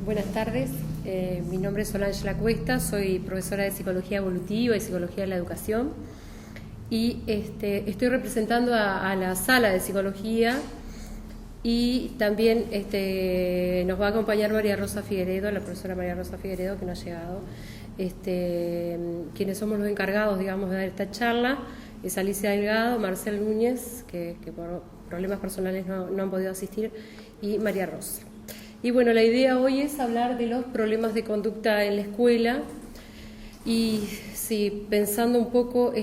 Buenas tardes, mi nombre es Solange Lacuesta, soy profesora de Psicología Evolutiva y Psicología de la Educación y estoy representando a la sala de Psicología y también nos va a acompañar María Rosa Figueredo, la profesora María Rosa Figueredo que nos ha llegado, quienes somos los encargados, digamos, de dar esta charla, es Alicia Delgado, Marcel Núñez, que por problemas personales no han podido asistir, y María Rosa. Y bueno, la idea hoy es hablar de los problemas de conducta en la escuela y sí, pensando un poco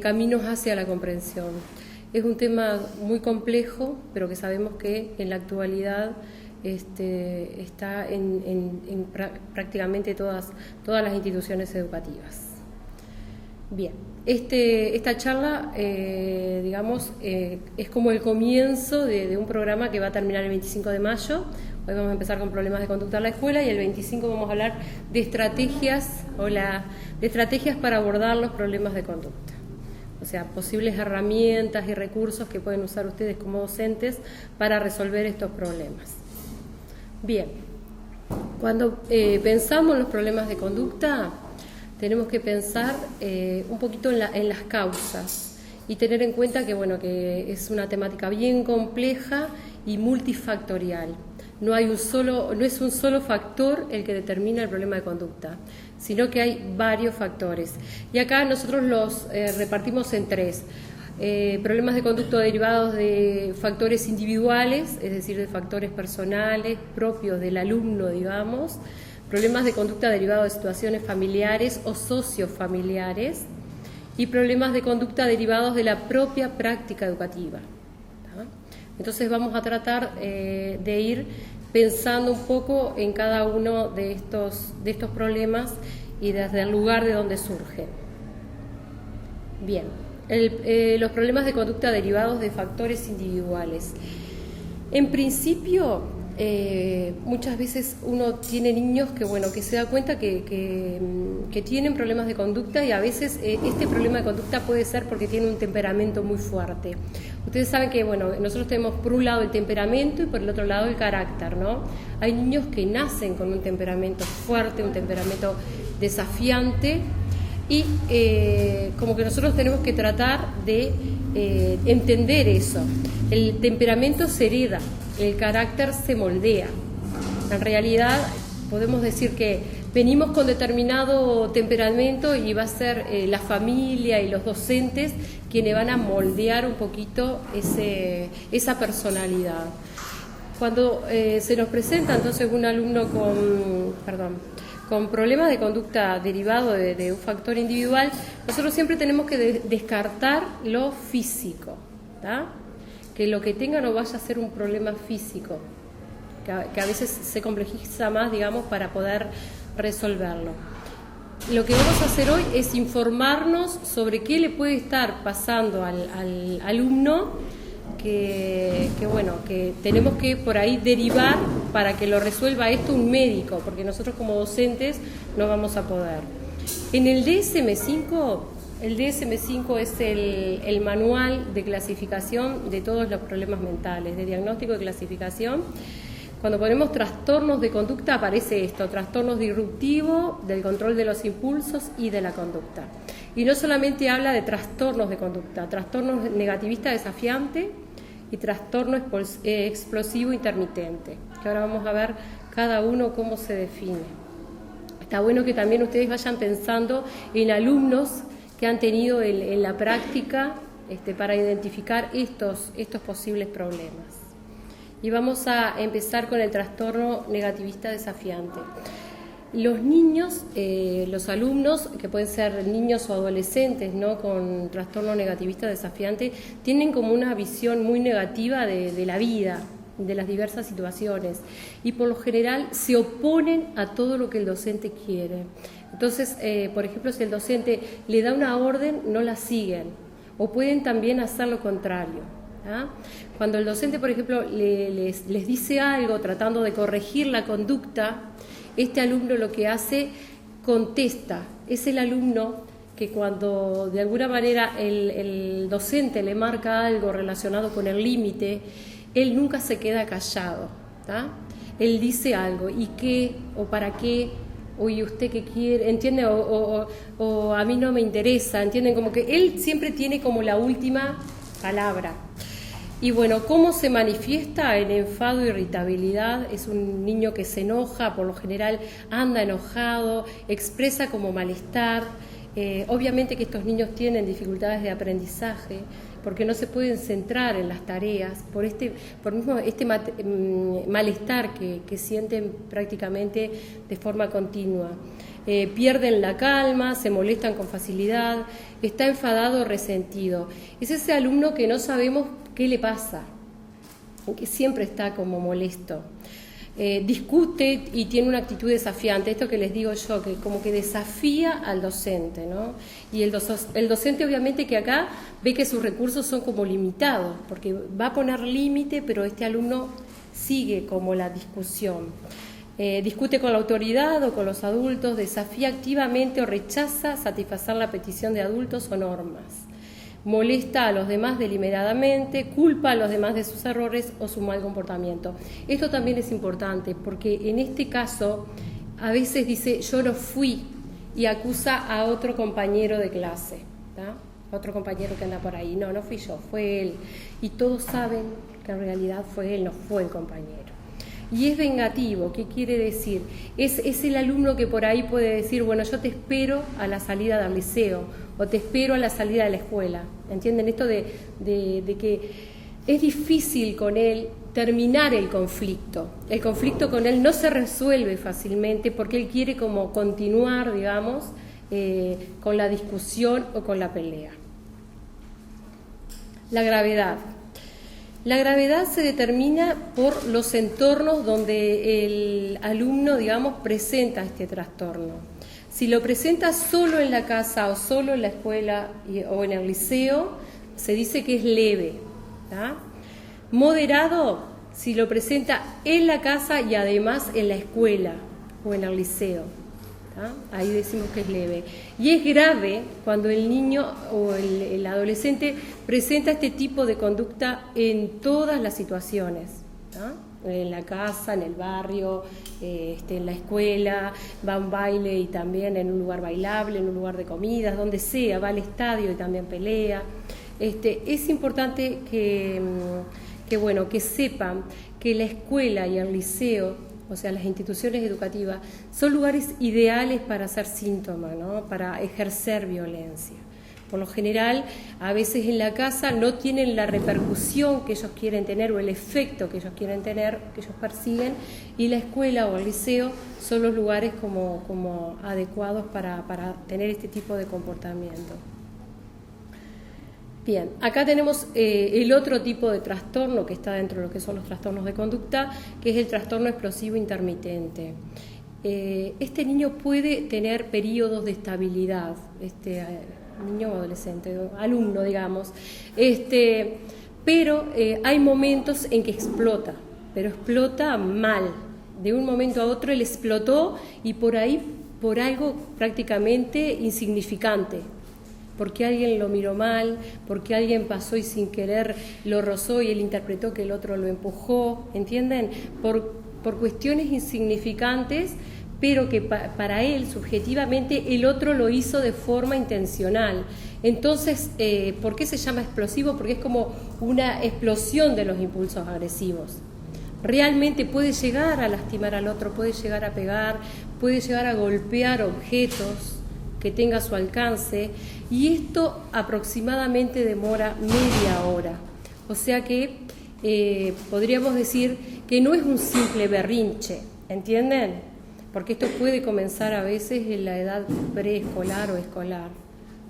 caminos hacia la comprensión. Es un tema muy complejo, pero que sabemos que en la actualidad está en prácticamente todas las instituciones educativas. Bien, esta charla, es como el comienzo de un programa que va a terminar el 25 de mayo. Hoy vamos a empezar con problemas de conducta en la escuela y el 25 vamos a hablar de estrategias para abordar los problemas de conducta. O sea, posibles herramientas y recursos que pueden usar ustedes como docentes para resolver estos problemas. Bien, cuando pensamos en los problemas de conducta, tenemos que pensar un poquito en las causas y tener en cuenta que es una temática bien compleja y multifactorial. No es un solo factor el que determina el problema de conducta, sino que hay varios factores. Y acá nosotros los repartimos en tres. Problemas de conducta derivados de factores individuales, es decir, de factores personales, propios del alumno, digamos. Problemas de conducta derivados de situaciones familiares o sociofamiliares. Y problemas de conducta derivados de la propia práctica educativa. Entonces vamos a tratar de ir pensando un poco en cada uno de estos problemas y desde el lugar de donde surgen. Bien, los problemas de conducta derivados de factores individuales. En principio, muchas veces uno tiene niños que se da cuenta que tienen problemas de conducta y a veces este problema de conducta puede ser porque tiene un temperamento muy fuerte. Ustedes saben que nosotros tenemos por un lado el temperamento y por el otro lado el carácter, ¿no? Hay niños que nacen con un temperamento fuerte, un temperamento desafiante y como que nosotros tenemos que tratar de entender eso. El temperamento se hereda, el carácter se moldea. En realidad podemos decir que venimos con determinado temperamento y va a ser la familia y los docentes quienes van a moldear un poquito esa personalidad. Cuando se nos presenta entonces un alumno con problemas de conducta derivado de un factor individual, nosotros siempre tenemos que descartar lo físico, ¿tá? Que lo que tenga no vaya a ser un problema físico, que a veces se complejiza más, digamos, para poder resolverlo. Lo que vamos a hacer hoy es informarnos sobre qué le puede estar pasando al alumno que tenemos que por ahí derivar para que lo resuelva esto un médico, porque nosotros como docentes no vamos a poder. En el DSM-5, es el manual de clasificación de todos los problemas mentales, de diagnóstico y clasificación. Cuando ponemos trastornos de conducta aparece esto: trastornos disruptivos, del control de los impulsos y de la conducta. Y no solamente habla de trastornos de conducta, trastornos negativista desafiante y trastorno explosivo intermitente, que ahora vamos a ver cada uno cómo se define. Está bueno que también ustedes vayan pensando en alumnos que han tenido en la práctica para identificar estos posibles problemas. Y vamos a empezar con el trastorno negativista desafiante. Los niños, los alumnos, que pueden ser niños o adolescentes, ¿no?, con trastorno negativista desafiante, tienen como una visión muy negativa de la vida, de las diversas situaciones, y por lo general se oponen a todo lo que el docente quiere. Entonces, por ejemplo, si el docente le da una orden, no la siguen, o pueden también hacer lo contrario. Cuando el docente, por ejemplo, les dice algo tratando de corregir la conducta, este alumno lo que hace, contesta. Es el alumno que cuando de alguna manera el docente le marca algo relacionado con el límite, él nunca se queda callado, ¿tá? él dice algo, ¿y qué? ¿O para qué? ¿O y usted qué quiere? ¿Entiende? O a mí no me interesa, ¿entienden? Como que él siempre tiene como la última palabra. Y bueno, ¿cómo se manifiesta? En enfado, irritabilidad. Es un niño que se enoja, por lo general anda enojado, expresa como malestar. Obviamente que estos niños tienen dificultades de aprendizaje porque no se pueden centrar en las tareas por mismo este malestar que sienten prácticamente de forma continua. Pierden la calma, se molestan con facilidad, está enfadado o resentido. Es ese alumno que no sabemos qué le pasa, que siempre está como molesto. Discute y tiene una actitud desafiante, esto que les digo yo, que como que desafía al docente, ¿no? Y el docente obviamente que acá ve que sus recursos son como limitados, porque va a poner límite, pero este alumno sigue como la discusión. Discute con la autoridad o con los adultos, desafía activamente o rechaza satisfacer la petición de adultos o normas. Molesta a los demás deliberadamente, culpa a los demás de sus errores o su mal comportamiento. Esto también es importante porque en este caso a veces dice yo no fui y acusa a otro compañero de clase, ¿tá? Otro compañero que anda por ahí. No fui yo, fue él. Y todos saben que en realidad fue él, no fue el compañero. Y es vengativo, ¿qué quiere decir? Es el alumno que por ahí puede decir, bueno, yo te espero a la salida del liceo o te espero a la salida de la escuela. ¿Entienden? Esto de que es difícil con él terminar el conflicto. El conflicto con él no se resuelve fácilmente porque él quiere como continuar, digamos, con la discusión o con la pelea. La gravedad. La gravedad se determina por los entornos donde el alumno, digamos, presenta este trastorno. Si lo presenta solo en la casa o solo en la escuela o en el liceo, se dice que es leve, ¿tá? Moderado, si lo presenta en la casa y además en la escuela o en el liceo, ¿tá? Ahí decimos que es leve. Y es grave cuando el niño o el adolescente presenta este tipo de conducta en todas las situaciones, ¿tá? En la casa, en el barrio, en la escuela, va a un baile y también en un lugar bailable, en un lugar de comidas, donde sea, va al estadio y también pelea. Es importante que sepan que la escuela y el liceo, o sea, las instituciones educativas, son lugares ideales para hacer síntoma, ¿no? Para ejercer violencia. Por lo general, a veces en la casa no tienen la repercusión que ellos quieren tener o el efecto que ellos quieren tener, que ellos persiguen, y la escuela o el liceo son los lugares como adecuados para tener este tipo de comportamiento. Bien, acá tenemos el otro tipo de trastorno que está dentro de lo que son los trastornos de conducta, que es el trastorno explosivo intermitente. Este niño puede tener periodos de estabilidad, niño o adolescente, alumno, digamos, pero hay momentos en que explota, pero explota mal. De un momento a otro él explotó y por algo prácticamente insignificante. Porque alguien lo miró mal, porque alguien pasó y sin querer lo rozó y él interpretó que el otro lo empujó, ¿entienden? Por cuestiones insignificantes, pero que para él, subjetivamente, el otro lo hizo de forma intencional. Entonces, ¿por qué se llama explosivo? Porque es como una explosión de los impulsos agresivos. Realmente puede llegar a lastimar al otro, puede llegar a pegar, puede llegar a golpear objetos que tenga a su alcance, y esto aproximadamente demora media hora. O sea que podríamos decir que no es un simple berrinche, ¿entienden? Porque esto puede comenzar a veces en la edad preescolar o escolar,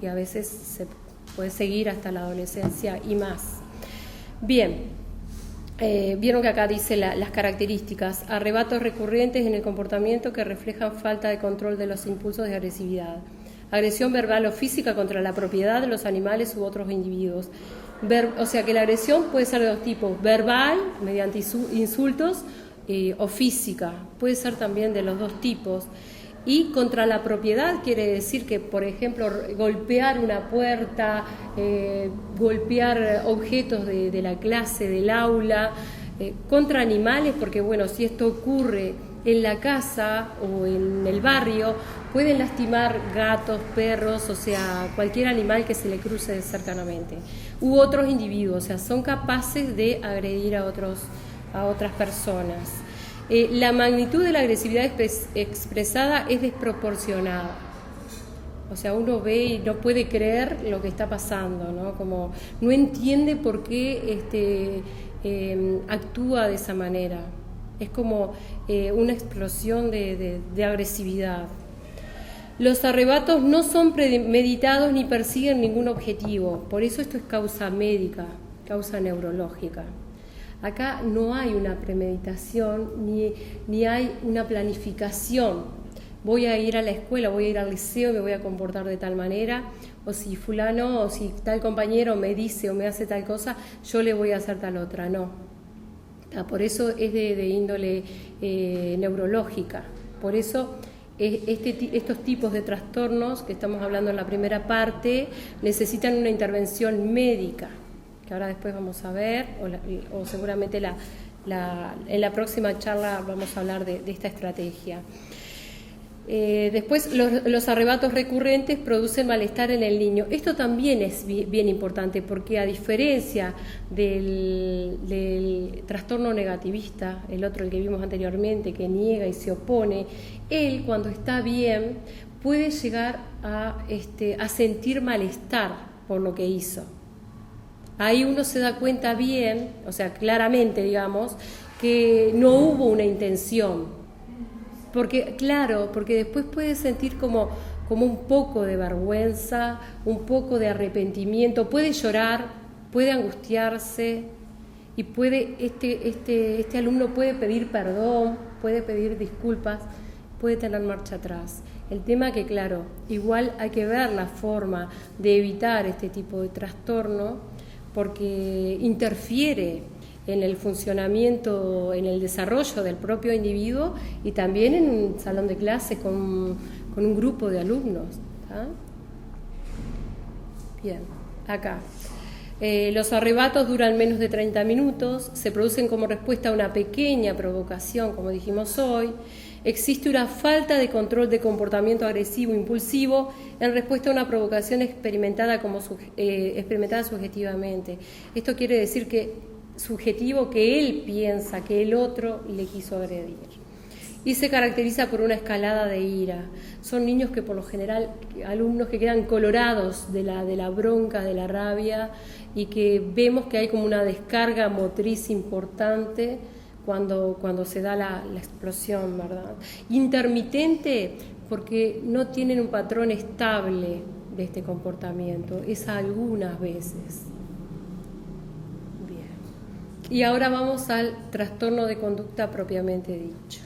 y a veces se puede seguir hasta la adolescencia y más. Bien. Vieron que acá dice las características: arrebatos recurrentes en el comportamiento que reflejan falta de control de los impulsos de agresividad, agresión verbal o física contra la propiedad de los animales u otros individuos. O sea que la agresión puede ser de dos tipos: verbal, mediante insultos, o física, puede ser también de los dos tipos. Y contra la propiedad quiere decir que, por ejemplo, golpear una puerta, golpear objetos de la clase, del aula, contra animales, porque bueno, si esto ocurre en la casa o en el barrio, pueden lastimar gatos, perros, o sea, cualquier animal que se le cruce cercanamente, u otros individuos, o sea, son capaces de agredir a otras personas. La magnitud de la agresividad expresada es desproporcionada. O sea, uno ve y no puede creer lo que está pasando, ¿no? Como no entiende por qué actúa de esa manera. Es como una explosión de agresividad. Los arrebatos no son premeditados ni persiguen ningún objetivo. Por eso esto es causa médica, causa neurológica. Acá no hay una premeditación ni hay una planificación. Voy a ir a la escuela, voy a ir al liceo, me voy a comportar de tal manera, o si fulano o si tal compañero me dice o me hace tal cosa, yo le voy a hacer tal otra. No. Por eso es de índole neurológica. Por eso estos tipos de trastornos que estamos hablando en la primera parte necesitan una intervención médica, que ahora después vamos a ver, o seguramente en la próxima charla vamos a hablar de esta estrategia. Después, los arrebatos recurrentes producen malestar en el niño. Esto también es bien importante, porque a diferencia del trastorno negativista, el que vimos anteriormente, que niega y se opone, él, cuando está bien, puede llegar a sentir malestar por lo que hizo. Ahí uno se da cuenta bien, o sea, claramente, digamos, que no hubo una intención. Porque después puede sentir como un poco de vergüenza, un poco de arrepentimiento, puede llorar, puede angustiarse y este alumno puede pedir perdón, puede pedir disculpas, puede tener marcha atrás. El tema que, claro, igual hay que ver la forma de evitar este tipo de trastorno, porque interfiere en el funcionamiento, en el desarrollo del propio individuo y también en un salón de clase con un grupo de alumnos. ¿Ah? Bien, acá. Los arrebatos duran menos de 30 minutos, se producen como respuesta a una pequeña provocación, como dijimos hoy. Existe una falta de control de comportamiento agresivo impulsivo en respuesta a una provocación experimentada subjetivamente. Esto quiere decir que subjetivo, que él piensa que el otro le quiso agredir. Y se caracteriza por una escalada de ira. Son niños que por lo general, alumnos que quedan colorados de la bronca, de la rabia, y que vemos que hay como una descarga motriz importante cuando se da la explosión, ¿verdad? Intermitente, porque no tienen un patrón estable de este comportamiento, es algunas veces. Y ahora vamos al trastorno de conducta propiamente dicho.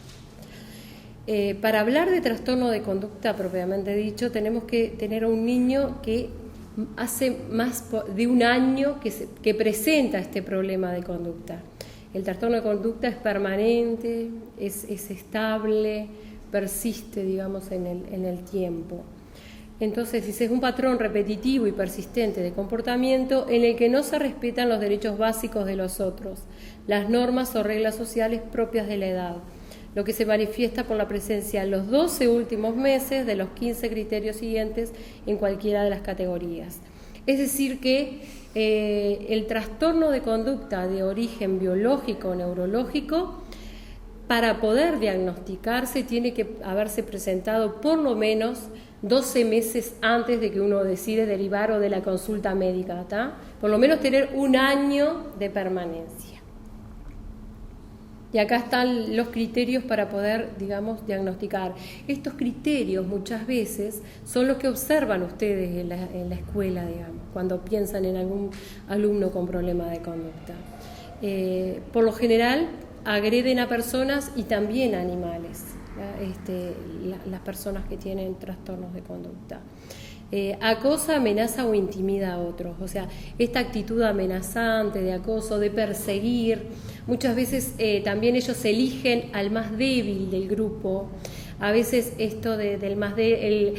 Para hablar de trastorno de conducta propiamente dicho, tenemos que tener a un niño que hace más de un año que presenta este problema de conducta. El trastorno de conducta es permanente, es estable, persiste, digamos, en el tiempo. Entonces, es un patrón repetitivo y persistente de comportamiento en el que no se respetan los derechos básicos de los otros, las normas o reglas sociales propias de la edad, lo que se manifiesta por la presencia en los 12 últimos meses de los 15 criterios siguientes en cualquiera de las categorías. Es decir que el trastorno de conducta de origen biológico o neurológico, para poder diagnosticarse, tiene que haberse presentado por lo menos 12 meses antes de que uno decide derivar o de la consulta médica, ¿tá? Por lo menos tener un año de permanencia. Y acá están los criterios para poder, digamos, diagnosticar. Estos criterios muchas veces son los que observan ustedes en la escuela, digamos, cuando piensan en algún alumno con problema de conducta. Por lo general, agreden a personas y también a animales. Las personas que tienen trastornos de conducta. Acosa, amenaza o intimida a otros. O sea, esta actitud amenazante de acoso, de perseguir, muchas veces también ellos eligen al más débil del grupo, A veces esto el más débil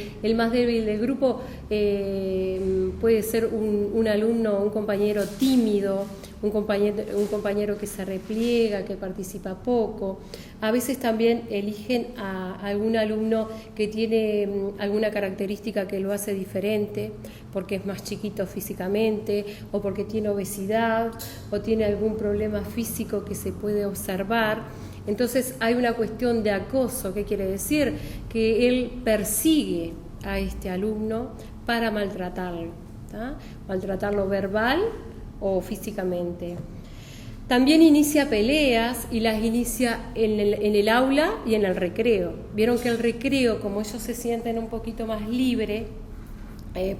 del grupo puede ser un alumno, un compañero tímido, un compañero que se repliega, que participa poco. A veces también eligen a algún alumno que tiene alguna característica que lo hace diferente, porque es más chiquito físicamente, o porque tiene obesidad, o tiene algún problema físico que se puede observar. Entonces hay una cuestión de acoso. ¿Qué quiere decir? Que él persigue a este alumno para maltratarlo, ¿tá? Maltratarlo verbal o físicamente. También inicia peleas y las inicia en el aula y en el recreo. Vieron que el recreo, como ellos se sienten un poquito más libre,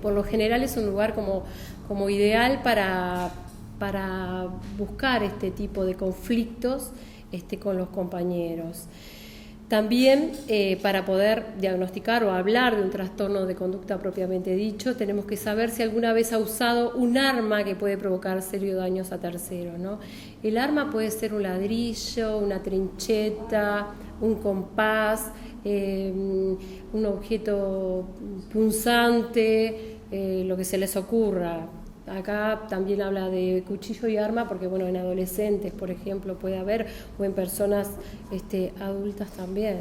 por lo general es un lugar como ideal para buscar este tipo de conflictos con los compañeros. También para poder diagnosticar o hablar de un trastorno de conducta propiamente dicho, tenemos que saber si alguna vez ha usado un arma que puede provocar serios daños a terceros, ¿no? El arma puede ser un ladrillo, una trincheta, un compás, un objeto punzante, lo que se les ocurra. Acá también habla de cuchillo y arma porque, bueno, en adolescentes, por ejemplo, puede haber, o en personas adultas también.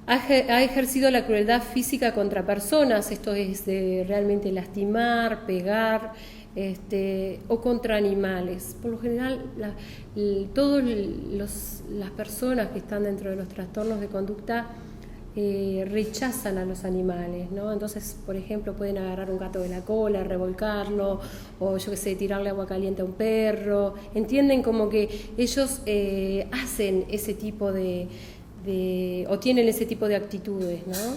Ha ejercido la crueldad física contra personas, esto es de realmente lastimar, pegar, o contra animales. Por lo general, todas las personas que están dentro de los trastornos de conducta rechazan a los animales, ¿no? Entonces, por ejemplo, pueden agarrar un gato de la cola, revolcarlo, o yo qué sé, tirarle agua caliente a un perro. Entienden como que ellos hacen ese tipo o tienen ese tipo de actitudes, ¿no?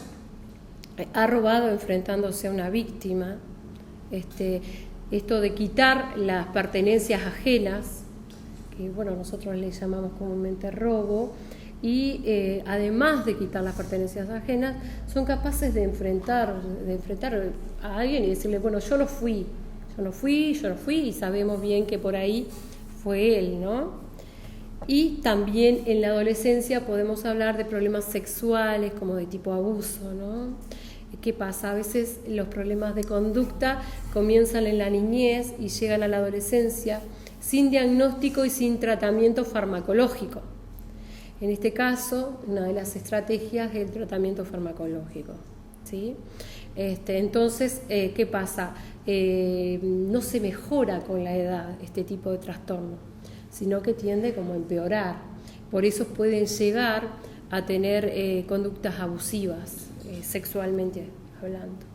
Ha robado enfrentándose a una víctima. Esto de quitar las pertenencias ajenas, que bueno, nosotros le llamamos comúnmente robo, y además de quitar las pertenencias ajenas, son capaces de enfrentar a alguien y decirle, bueno, yo no fui, y sabemos bien que por ahí fue él, ¿no? Y también en la adolescencia podemos hablar de problemas sexuales como de tipo abuso, ¿no? ¿Qué pasa? A veces los problemas de conducta comienzan en la niñez y llegan a la adolescencia sin diagnóstico y sin tratamiento farmacológico. En este caso, una de las estrategias es el tratamiento farmacológico, ¿sí? Entonces, ¿qué pasa? No se mejora con la edad este tipo de trastorno, sino que tiende como a empeorar. Por eso pueden llegar a tener conductas abusivas, sexualmente hablando.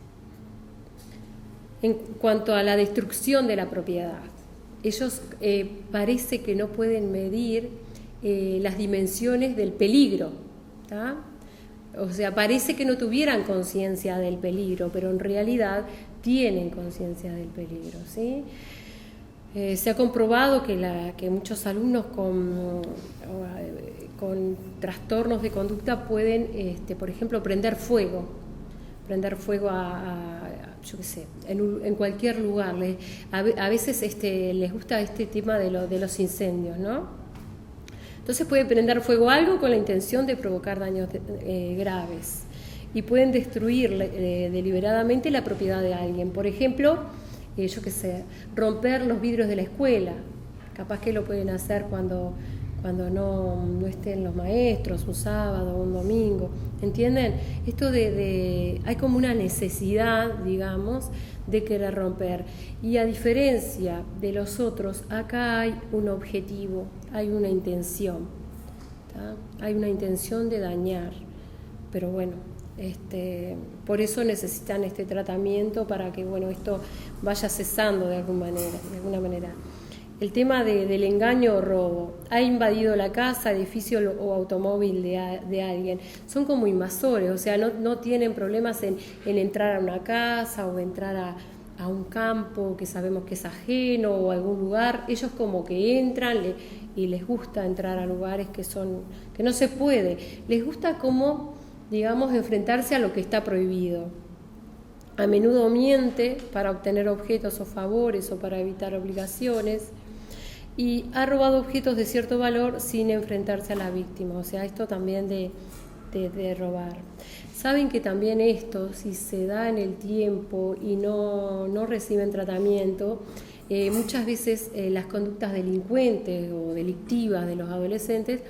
En cuanto a la destrucción de la propiedad, ellos parece que no pueden medir las dimensiones del peligro, ¿tá? O sea, parece que no tuvieran conciencia del peligro, pero en realidad tienen conciencia del peligro, ¿sí? Se ha comprobado que muchos alumnos con trastornos de conducta pueden, por ejemplo, prender fuego yo qué sé, en cualquier lugar. A veces les gusta este tema de los incendios, ¿no? Entonces pueden prender fuego a algo con la intención de provocar daños graves y pueden destruir deliberadamente la propiedad de alguien. Por ejemplo, yo qué sé, romper los vidrios de la escuela. Capaz que lo pueden hacer cuando no estén los maestros, un sábado o un domingo. ¿Entienden? Esto hay como una necesidad, digamos, de querer romper. Y a diferencia de los otros, acá hay un objetivo, hay una intención, ¿tá? Hay una intención de dañar. Pero bueno, por eso necesitan este tratamiento para que, bueno, esto vaya cesando de alguna manera. El tema del engaño o robo. Ha invadido la casa, edificio o automóvil de alguien. Son como invasores, o sea, no tienen problemas en entrar a una casa o entrar a un campo que sabemos que es ajeno o algún lugar. Ellos como que entran y les gusta entrar a lugares que no se puede. Les gusta como, digamos, enfrentarse a lo que está prohibido. A menudo miente para obtener objetos o favores o para evitar obligaciones. Y ha robado objetos de cierto valor sin enfrentarse a la víctima. O sea, esto también de de robar. Saben que también esto, si se da en el tiempo y no reciben tratamiento, muchas veces las conductas delincuentes o delictivas de los adolescentes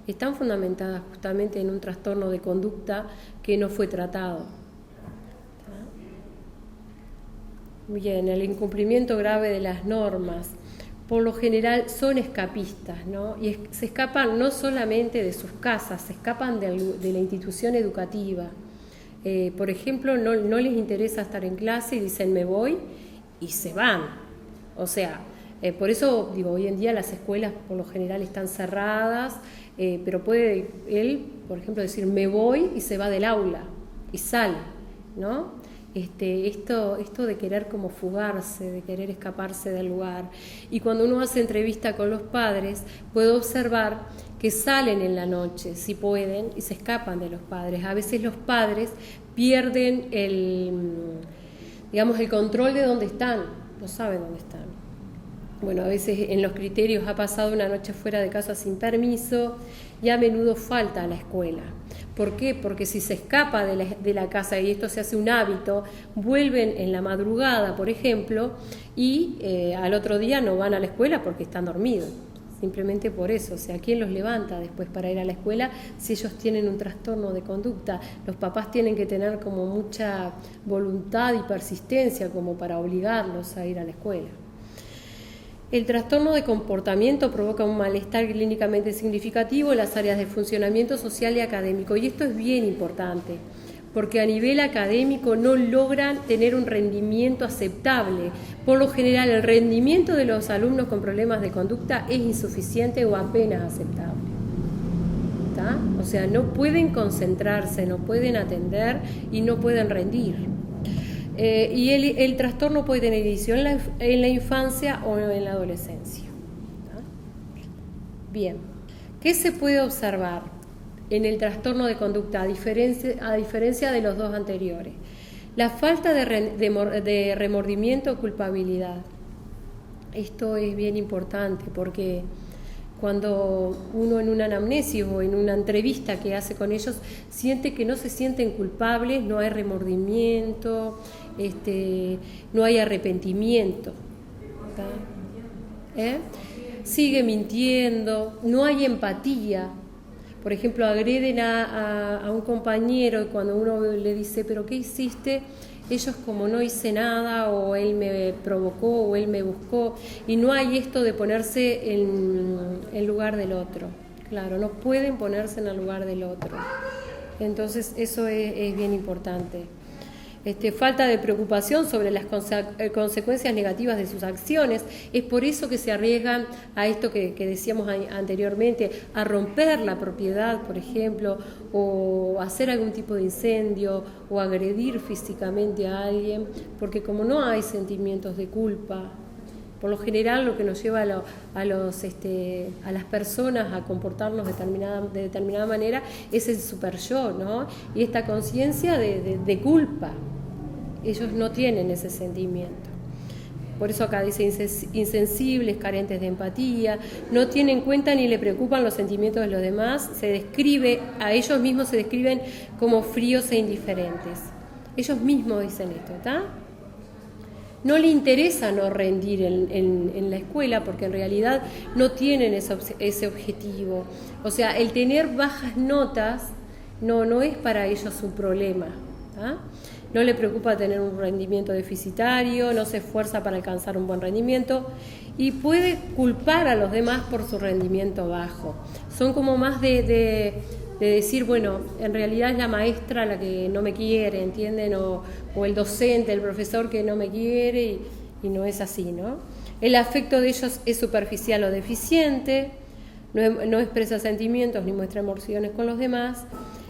están fundamentadas justamente en un trastorno de conducta que no fue tratado. Bien, el incumplimiento grave de las normas, por lo general son escapistas, ¿no? Y se escapan no solamente de sus casas, se escapan de la institución educativa. Por ejemplo, no les interesa estar en clase y dicen me voy y se van. O sea, por eso digo, hoy en día las escuelas por lo general están cerradas, pero puede él, por ejemplo, decir me voy y se va del aula y sale, ¿no? Esto de querer como fugarse, de querer escaparse del lugar. Y cuando uno hace entrevista con los padres, puede observar que salen en la noche, si pueden, y se escapan de los padres. A veces los padres pierden el control de dónde están, no saben dónde están. Bueno, a veces en los criterios ha pasado una noche fuera de casa sin permiso y a menudo falta a la escuela. ¿Por qué? Porque si se escapa de la casa y esto se hace un hábito, vuelven en la madrugada, por ejemplo, y al otro día no van a la escuela porque están dormidos. Simplemente por eso. O sea, ¿quién los levanta después para ir a la escuela si ellos tienen un trastorno de conducta? Los papás tienen que tener como mucha voluntad y persistencia como para obligarlos a ir a la escuela. El trastorno de comportamiento provoca un malestar clínicamente significativo en las áreas de funcionamiento social y académico. Y esto es bien importante, porque a nivel académico no logran tener un rendimiento aceptable. Por lo general, el rendimiento de los alumnos con problemas de conducta es insuficiente o apenas aceptable. ¿Está? O sea, no pueden concentrarse, no pueden atender y no pueden rendir. Y el trastorno puede tener inicio en la infancia o en la adolescencia. ¿Está? Bien, ¿qué se puede observar en el trastorno de conducta a diferencia de los dos anteriores? La falta de remordimiento o culpabilidad. Esto es bien importante porque cuando uno en una anamnesis o en una entrevista que hace con ellos siente que no se sienten culpables, no hay remordimiento, no hay arrepentimiento. Sigue mintiendo, no hay empatía. Por ejemplo, agreden a un compañero y cuando uno le dice, ¿pero qué hiciste? Ellos como no hice nada o él me provocó o él me buscó y no hay esto de ponerse en lugar del otro. Claro, no pueden ponerse en el lugar del otro. Entonces eso es bien importante. Falta de preocupación sobre las consecuencias negativas de sus acciones. Es por eso que se arriesgan a esto que decíamos anteriormente, a romper la propiedad, por ejemplo, o hacer algún tipo de incendio, o agredir físicamente a alguien, porque como no hay sentimientos de culpa, por lo general lo que nos lleva a las personas a comportarnos de determinada manera es el super yo, ¿no? Y esta conciencia de culpa. Ellos no tienen ese sentimiento. Por eso acá dice insensibles, carentes de empatía, no tienen en cuenta ni le preocupan los sentimientos de los demás, a ellos mismos se describen como fríos e indiferentes. Ellos mismos dicen esto, ¿está? No le interesa no rendir en la escuela porque en realidad no tienen ese objetivo. O sea, el tener bajas notas no es para ellos un problema. ¿Ah? No le preocupa tener un rendimiento deficitario, no se esfuerza para alcanzar un buen rendimiento y puede culpar a los demás por su rendimiento bajo. Son como más de decir, bueno, en realidad es la maestra la que no me quiere, ¿entienden? O el docente, el profesor que no me quiere y no es así, ¿no? El afecto de ellos es superficial o deficiente, no expresa sentimientos ni muestra emociones con los demás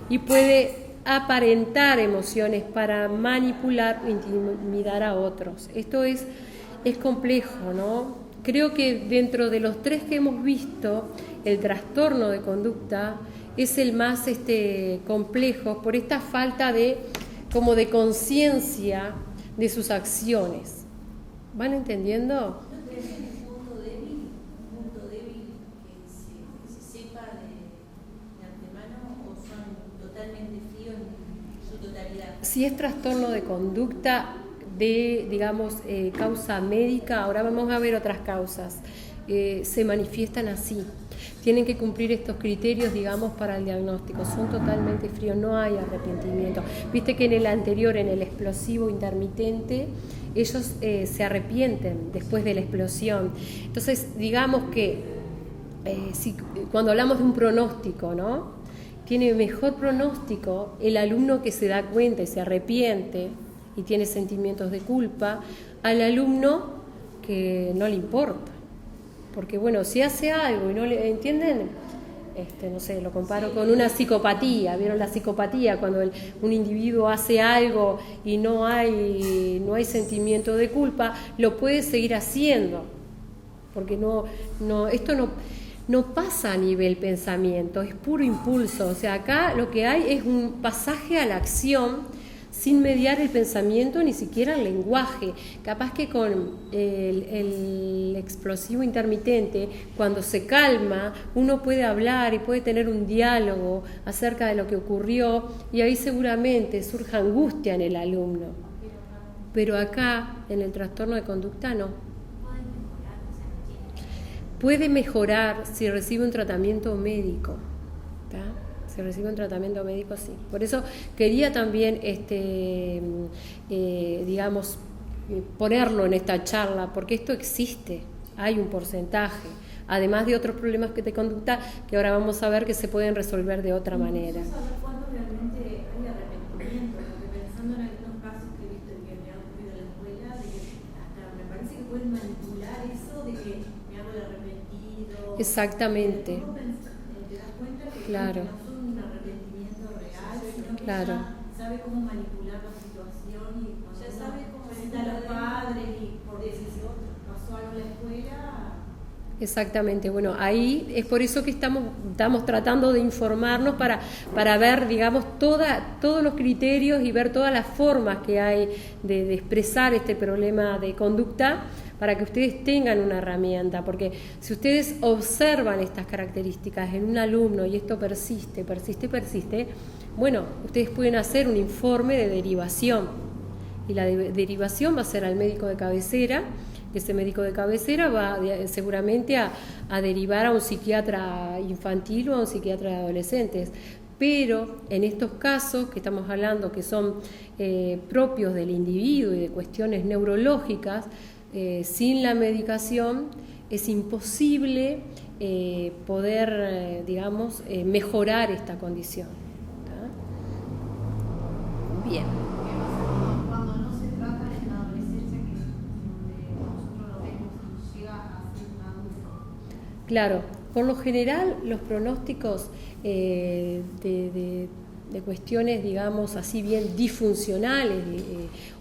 y puede aparentar emociones para manipular o intimidar a otros. Esto es complejo, ¿no? Creo que dentro de los tres que hemos visto, el trastorno de conducta es el más complejo por esta falta de conciencia de sus acciones. ¿Van entendiendo? Si es trastorno de conducta de, digamos, causa médica, ahora vamos a ver otras causas, se manifiestan así. Tienen que cumplir estos criterios, digamos, para el diagnóstico. Son totalmente fríos, no hay arrepentimiento. Viste que en el anterior, en el explosivo intermitente, ellos se arrepienten después de la explosión. Entonces, digamos que cuando hablamos de un pronóstico, ¿no? Tiene mejor pronóstico el alumno que se da cuenta y se arrepiente y tiene sentimientos de culpa, al alumno que no le importa. Porque bueno, si hace algo y no le entienden, no sé, lo comparo con una psicopatía. ¿Vieron la psicopatía? Cuando un individuo hace algo y no hay sentimiento de culpa, lo puede seguir haciendo. Porque esto no pasa a nivel pensamiento, es puro impulso. O sea, acá lo que hay es un pasaje a la acción sin mediar el pensamiento, ni siquiera el lenguaje. Capaz que con el explosivo intermitente, cuando se calma, uno puede hablar y puede tener un diálogo acerca de lo que ocurrió, y ahí seguramente surja angustia en el alumno. Pero acá, en el trastorno de conducta, no. Puede mejorar si recibe un tratamiento médico. ¿Tá? Si recibe un tratamiento médico, sí. Por eso quería también, digamos, ponerlo en esta charla, porque esto existe, hay un porcentaje, además de otros problemas de conducta que ahora vamos a ver que se pueden resolver de otra manera. ¿Saber cuándo realmente hay arrepentimiento? Porque pensando en algunos casos que he visto y que me han ocurrido en la escuela, de que hasta me parece que pueden manipular eso de que me hago el arrepentido. Exactamente. ¿Cómo te das cuenta que Claro. no son un arrepentimiento real, sino que Claro. ya sabe cómo manipular la situación y cuando Ya sabe cómo presenta a los padres y por decisión pasó algo en la escuela? Exactamente, bueno, ahí es por eso que estamos tratando de informarnos para ver, digamos, todos los criterios y ver todas las formas que hay de expresar este problema de conducta, para que ustedes tengan una herramienta, porque si ustedes observan estas características en un alumno y esto persiste, bueno, ustedes pueden hacer un informe de derivación, y la derivación va a ser al médico de cabecera. Ese médico de cabecera va seguramente a derivar a un psiquiatra infantil o a un psiquiatra de adolescentes. Pero en estos casos que estamos hablando, que son propios del individuo y de cuestiones neurológicas, sin la medicación es imposible poder, digamos, mejorar esta condición. ¿Tá? Bien. Cuando no se trata en la adolescencia, que donde nosotros lo vemos y llega a ser un adulto. Claro, por lo general los pronósticos de cuestiones, digamos, así bien disfuncionales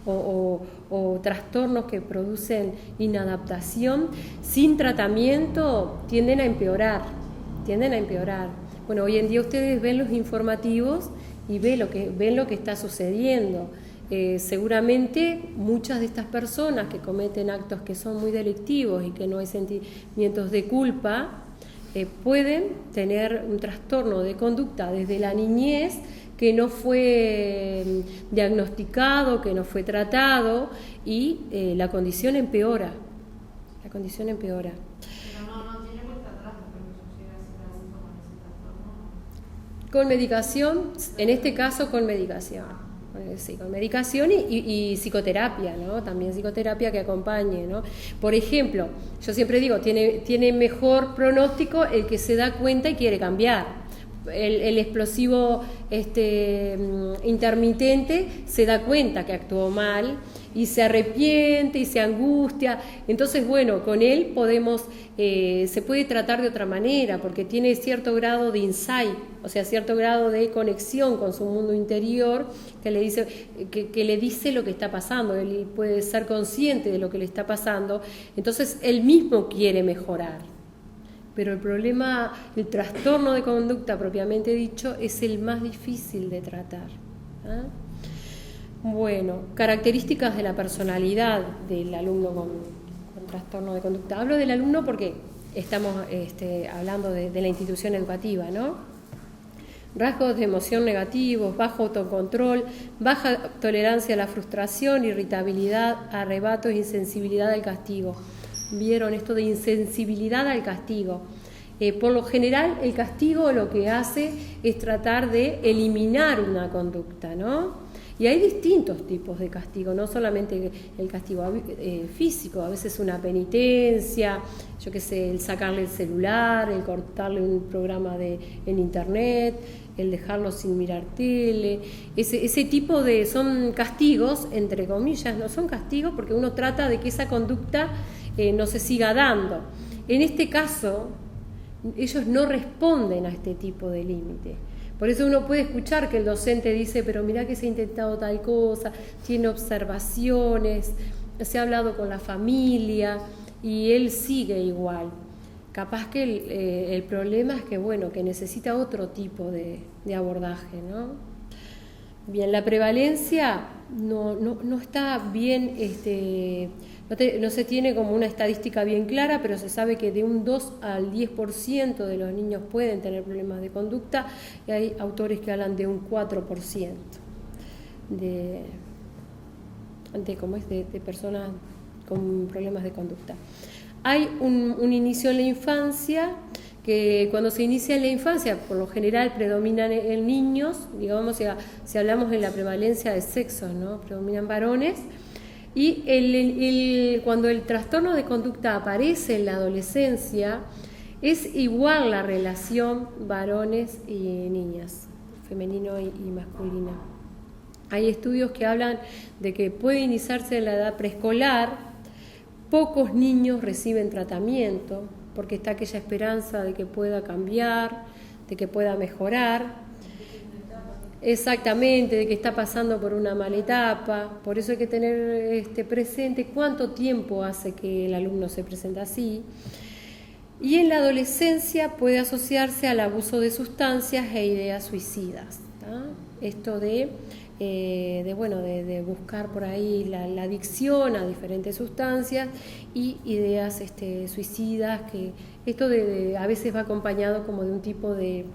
o trastornos que producen inadaptación, sin tratamiento tienden a empeorar. Bueno, hoy en día ustedes ven los informativos y ven lo que está sucediendo. Seguramente muchas de estas personas que cometen actos que son muy delictivos y que no hay sentimientos de culpa, pueden tener un trastorno de conducta desde la niñez que no fue diagnosticado, que no fue tratado, y la condición empeora. Pero no tiene vuelta atrás después que yo llegue a ser adulto con ese trastorno. Con medicación, en este caso con medicación. Sí, con medicación y psicoterapia, ¿no? También psicoterapia que acompañe, ¿no? Por ejemplo, yo siempre digo, tiene mejor pronóstico el que se da cuenta y quiere cambiar. El explosivo intermitente se da cuenta que actuó mal y se arrepiente y se angustia. Entonces, bueno, con él se puede tratar de otra manera, porque tiene cierto grado de insight, o sea, cierto grado de conexión con su mundo interior que le dice lo que está pasando. Él puede ser consciente de lo que le está pasando, entonces él mismo quiere mejorar. Pero el trastorno de conducta propiamente dicho es el más difícil de tratar. ¿Ah? Bueno, características de la personalidad del alumno con trastorno de conducta. Hablo del alumno porque estamos hablando de la institución educativa, ¿no? rasgos de emoción negativos, bajo autocontrol, baja tolerancia a la frustración, irritabilidad, arrebatos, insensibilidad al castigo. ¿Vieron esto de insensibilidad al castigo? Por lo general, el castigo lo que hace es tratar de eliminar una conducta, ¿no? Y hay distintos tipos de castigo, no solamente el castigo físico, a veces una penitencia, yo qué sé, el sacarle el celular, el cortarle un programa en internet, el dejarlo sin mirar tele, ese tipo de, son castigos, entre comillas, no son castigos porque uno trata de que esa conducta no se siga dando. En este caso, ellos no responden a este tipo de límite. Por eso uno puede escuchar que el docente dice, pero mirá que se ha intentado tal cosa, tiene observaciones, se ha hablado con la familia y él sigue igual. Capaz que el problema es que, bueno, que necesita otro tipo de abordaje, ¿no? Bien, la prevalencia no está bien, no se tiene como una estadística bien clara, pero se sabe que de un 2 al 10% de los niños pueden tener problemas de conducta y hay autores que hablan de un 4% de personas con problemas de conducta. Hay un inicio en la infancia, que cuando se inicia en la infancia, por lo general predominan en niños, digamos, si hablamos en la prevalencia de sexos, ¿no? Predominan varones, y cuando el trastorno de conducta aparece en la adolescencia, es igual la relación varones y niñas, femenino y masculina. Hay estudios que hablan de que puede iniciarse en la edad preescolar, pocos niños reciben tratamiento, porque está aquella esperanza de que pueda cambiar, de que pueda mejorar. Exactamente, de que está pasando por una mala etapa. Por eso hay que tener presente cuánto tiempo hace que el alumno se presenta así. Y en la adolescencia puede asociarse al abuso de sustancias e ideas suicidas, ¿tá? Esto de buscar por ahí la adicción a diferentes sustancias y ideas suicidas, que esto a veces va acompañado como de un tipo de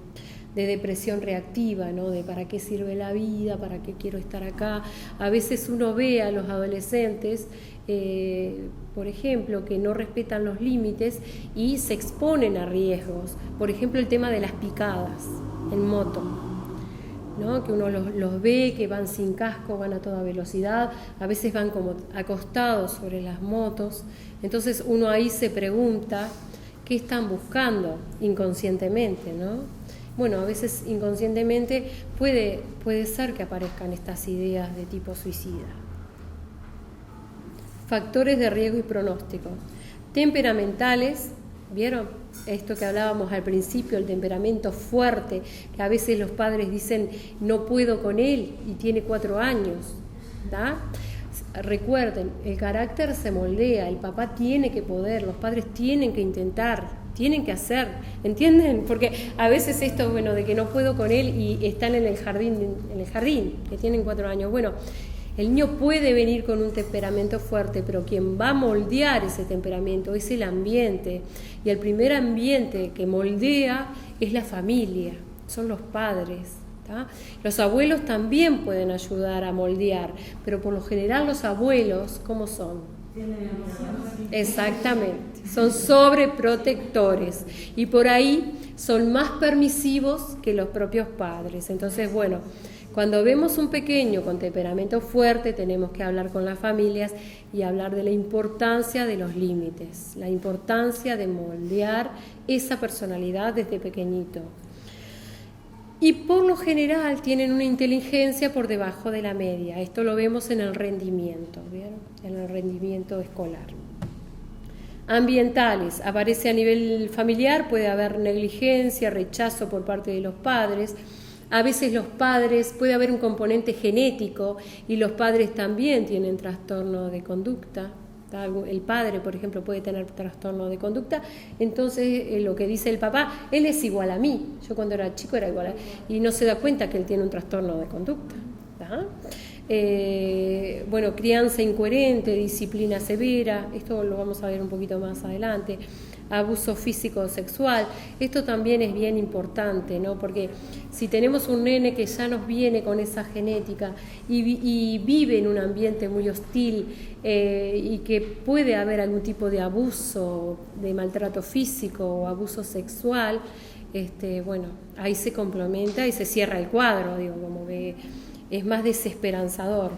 depresión reactiva, ¿no? De para qué sirve la vida, para qué quiero estar acá. A veces uno ve a los adolescentes, por ejemplo, que no respetan los límites y se exponen a riesgos. Por ejemplo, el tema de las picadas en moto, ¿no? Que uno los ve que van sin casco, van a toda velocidad, a veces van como acostados sobre las motos. Entonces uno ahí se pregunta qué están buscando inconscientemente, ¿no? Bueno, a veces inconscientemente puede ser que aparezcan estas ideas de tipo suicida. Factores de riesgo y pronóstico. Temperamentales, ¿vieron? Esto que hablábamos al principio, el temperamento fuerte, que a veces los padres dicen, no puedo con él, y tiene 4 años, ¿tá? Recuerden, el carácter se moldea, el papá tiene que poder, los padres tienen que intentar, tienen que hacer, ¿entienden? Porque a veces esto, bueno, de que no puedo con él y están en el jardín, que tienen 4 años, bueno, el niño puede venir con un temperamento fuerte, pero quien va a moldear ese temperamento es el ambiente, y el primer ambiente que moldea es la familia, son los padres, ¿tá? Los abuelos también pueden ayudar a moldear, pero por lo general los abuelos, ¿cómo son? Exactamente, son sobreprotectores y por ahí son más permisivos que los propios padres. Entonces, bueno, cuando vemos un pequeño con temperamento fuerte, tenemos que hablar con las familias y hablar de la importancia de los límites, la importancia de moldear esa personalidad desde pequeñito. Y por lo general tienen una inteligencia por debajo de la media. Esto lo vemos en el rendimiento, ¿vieron? En el rendimiento escolar. Ambientales, aparece a nivel familiar, puede haber negligencia, rechazo por parte de los padres. A veces los padres, puede haber un componente genético y los padres también tienen trastorno de conducta. El padre, por ejemplo, puede tener trastorno de conducta, entonces lo que dice el papá, él es igual a mí, yo cuando era chico era igual a, y no se da cuenta que él tiene un trastorno de conducta. Crianza incoherente, disciplina severa, esto lo vamos a ver un poquito más adelante. abuso físico o sexual. Esto también es bien importante, ¿no? Porque si tenemos un nene que ya nos viene con esa genética y vive en un ambiente muy hostil y que puede haber algún tipo de abuso, de maltrato físico o abuso sexual, bueno, ahí se complementa y se cierra el cuadro, digo, como que es más desesperanzador.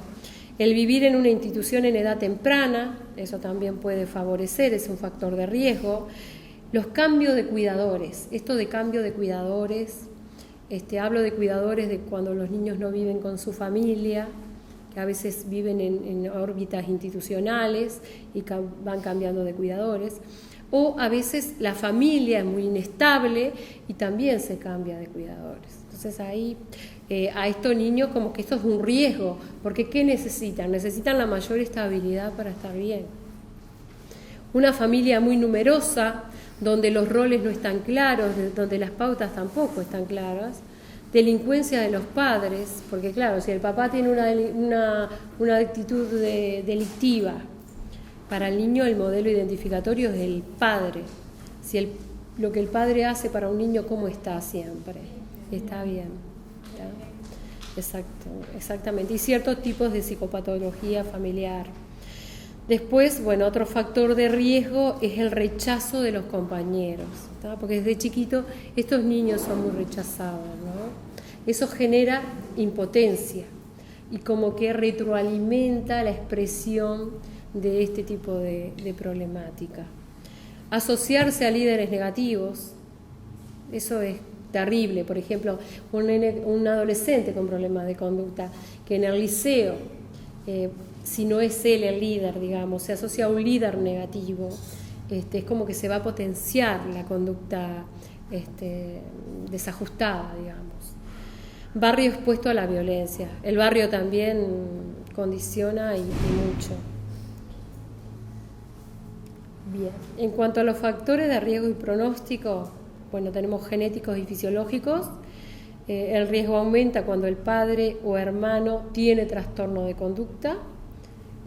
El vivir en una institución en edad temprana, eso también puede favorecer, es un factor de riesgo. Los cambios de cuidadores, esto de cambio de cuidadores, hablo de cuidadores de cuando los niños no viven con su familia, que a veces viven en órbitas institucionales y van cambiando de cuidadores, o a veces la familia es muy inestable y también se cambia de cuidadores. Entonces ahí a estos niños como que esto es un riesgo, porque ¿qué necesitan? Necesitan la mayor estabilidad para estar bien. Una familia muy numerosa, donde los roles no están claros, donde las pautas tampoco están claras, delincuencia de los padres, porque claro, si el papá tiene una actitud delictiva, para el niño el modelo identificatorio es el padre. Si lo que el padre hace para un niño, ¿cómo está siempre? Está bien. Exacto, exactamente. Y ciertos tipos de psicopatología familiar. Después, bueno, otro factor de riesgo es el rechazo de los compañeros, ¿tá? Porque desde chiquito estos niños son muy rechazados, ¿no? Eso genera impotencia y como que retroalimenta la expresión de este tipo de problemática. Asociarse a líderes negativos, eso es terrible. Por ejemplo, un adolescente con problemas de conducta que en el liceo, si no es él el líder, digamos, se asocia a un líder negativo, es como que se va a potenciar la conducta desajustada, digamos. Barrio expuesto a la violencia. El barrio también condiciona y mucho. Bien. En cuanto a los factores de riesgo y pronóstico, bueno, tenemos genéticos y fisiológicos. El riesgo aumenta cuando el padre o hermano tiene trastorno de conducta.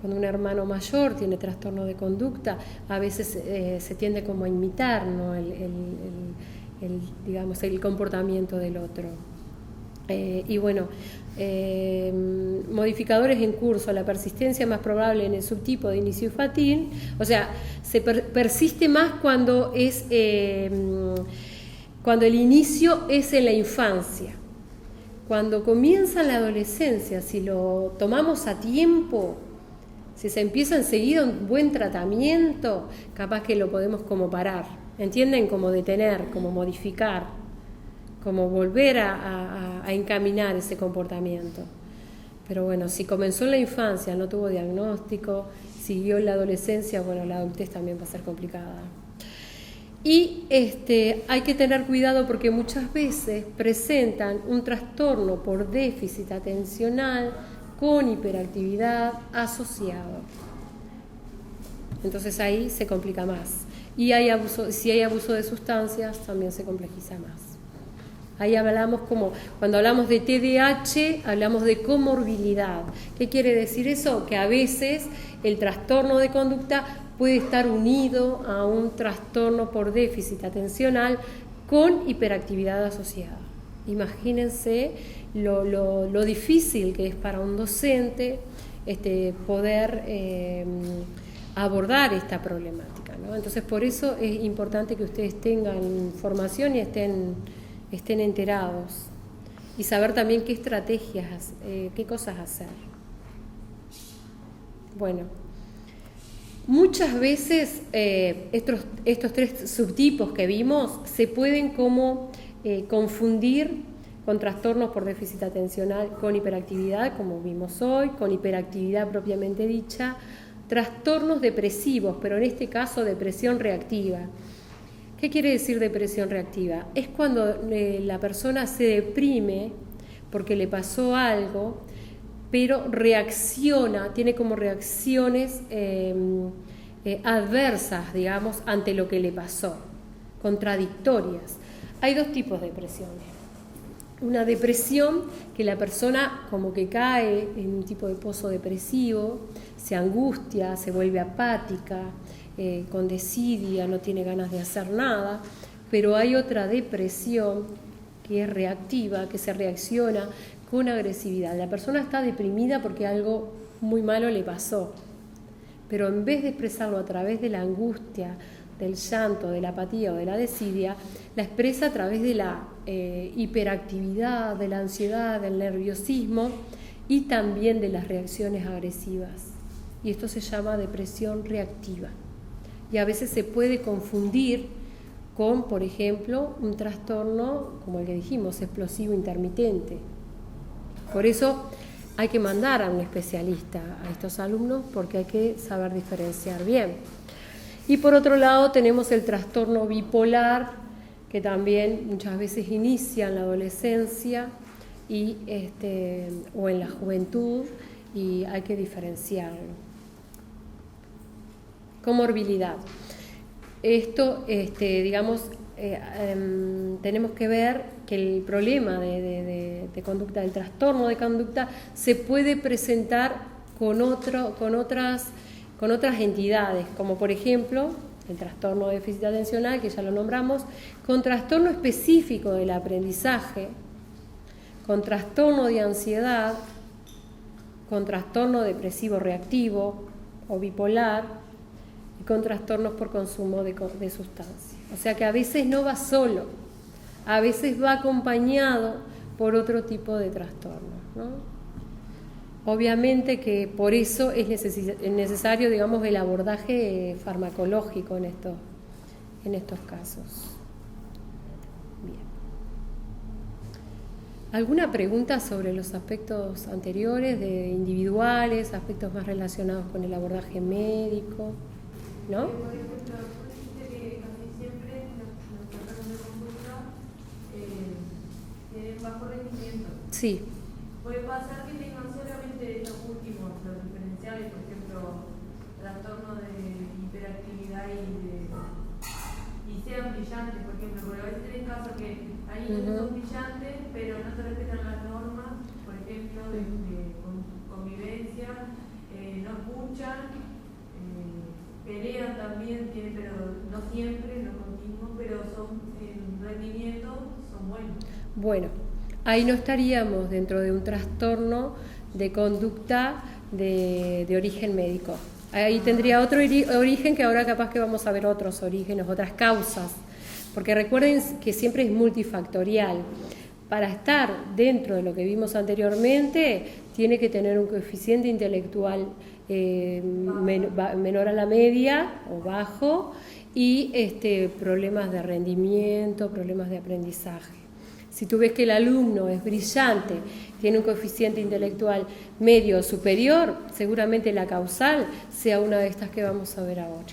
Cuando un hermano mayor tiene trastorno de conducta, a veces se tiende como a imitar, ¿no? digamos, el comportamiento del otro. Y bueno, modificadores en curso, la persistencia más probable en el subtipo de inicio infantil, o sea, se persiste más cuando es cuando el inicio es en la infancia. Cuando comienza la adolescencia, si lo tomamos a tiempo, si se empieza enseguida un buen tratamiento, capaz que lo podemos como parar, ¿entienden? Como detener, como modificar, como volver a encaminar ese comportamiento. Pero bueno, si comenzó en la infancia, no tuvo diagnóstico, siguió en la adolescencia, bueno, la adultez también va a ser complicada. Y hay que tener cuidado porque muchas veces presentan un trastorno por déficit atencional con hiperactividad asociado. Entonces ahí se complica más. Y si hay abuso de sustancias, también se complejiza más. Ahí hablamos cuando hablamos de TDAH, hablamos de comorbilidad. ¿Qué quiere decir eso? Que a veces el trastorno de conducta puede estar unido a un trastorno por déficit atencional con hiperactividad asociada. Imagínense lo difícil que es para un docente poder abordar esta problemática, ¿no? Entonces, por eso es importante que ustedes tengan información y estén enterados y saber también qué estrategias, qué cosas hacer. Bueno, muchas veces estos tres subtipos que vimos se pueden confundir con trastornos por déficit atencional, con hiperactividad, como vimos hoy, con hiperactividad propiamente dicha, trastornos depresivos, pero en este caso depresión reactiva. ¿Qué quiere decir depresión reactiva? Es cuando la persona se deprime porque le pasó algo, pero reacciona, tiene como reacciones adversas, digamos, ante lo que le pasó, contradictorias. Hay dos tipos de depresiones. una depresión que la persona como que cae en un tipo de pozo depresivo, se angustia, se vuelve apática, con desidia, no tiene ganas de hacer nada, pero hay otra depresión que es reactiva, que se reacciona con agresividad. La persona está deprimida porque algo muy malo le pasó, pero en vez de expresarlo a través de la angustia, del llanto, de la apatía o de la desidia, la expresa a través de la hiperactividad, de la ansiedad, del nerviosismo y también de las reacciones agresivas. Y esto se llama depresión reactiva. Y a veces se puede confundir con, por ejemplo, un trastorno, como el que dijimos, explosivo intermitente. Por eso hay que mandar a un especialista a estos alumnos porque hay que saber diferenciar bien. Y por otro lado tenemos el trastorno bipolar, que también muchas veces inicia en la adolescencia y, o en la juventud, y hay que diferenciarlo. Comorbilidad. Esto, digamos, tenemos que ver que el problema de conducta, el trastorno de conducta, se puede presentar con otras entidades, como por ejemplo el trastorno de déficit atencional, que ya lo nombramos, con trastorno específico del aprendizaje, con trastorno de ansiedad, con trastorno depresivo reactivo o bipolar, y con trastornos por consumo de sustancias. O sea que a veces no va solo, a veces va acompañado por otro tipo de trastornos, ¿no? Obviamente que por eso es necesario, digamos, el abordaje farmacológico en estos casos. Bien. ¿Alguna pregunta sobre los aspectos anteriores, de individuales, aspectos más relacionados con el abordaje médico? ¿No? Por ejemplo, tú dijiste que casi siempre los trastornos de conducta tienen bajo rendimiento. Sí. Puede pasar que tengan solamente los últimos, los diferenciales, por ejemplo, trastorno de hiperactividad y sean brillantes, por ejemplo, porque a veces tenés casos que hay niños que son brillantes, pero no se respetan las normas, por ejemplo, de convivencia, no escuchan, pelean también, pero no siempre, no continuo, pero son en rendimiento, son buenos. Bueno, ahí no estaríamos dentro de un trastorno de conducta de origen médico. Ahí tendría otro origen, que ahora capaz que vamos a ver otros orígenes, otras causas, porque recuerden que siempre es multifactorial. Para estar dentro de lo que vimos anteriormente, tiene que tener un coeficiente intelectual menor a la media o bajo, y problemas de rendimiento, problemas de aprendizaje. Si tú ves que el alumno es brillante, tiene un coeficiente intelectual medio o superior, seguramente la causal sea una de estas que vamos a ver ahora.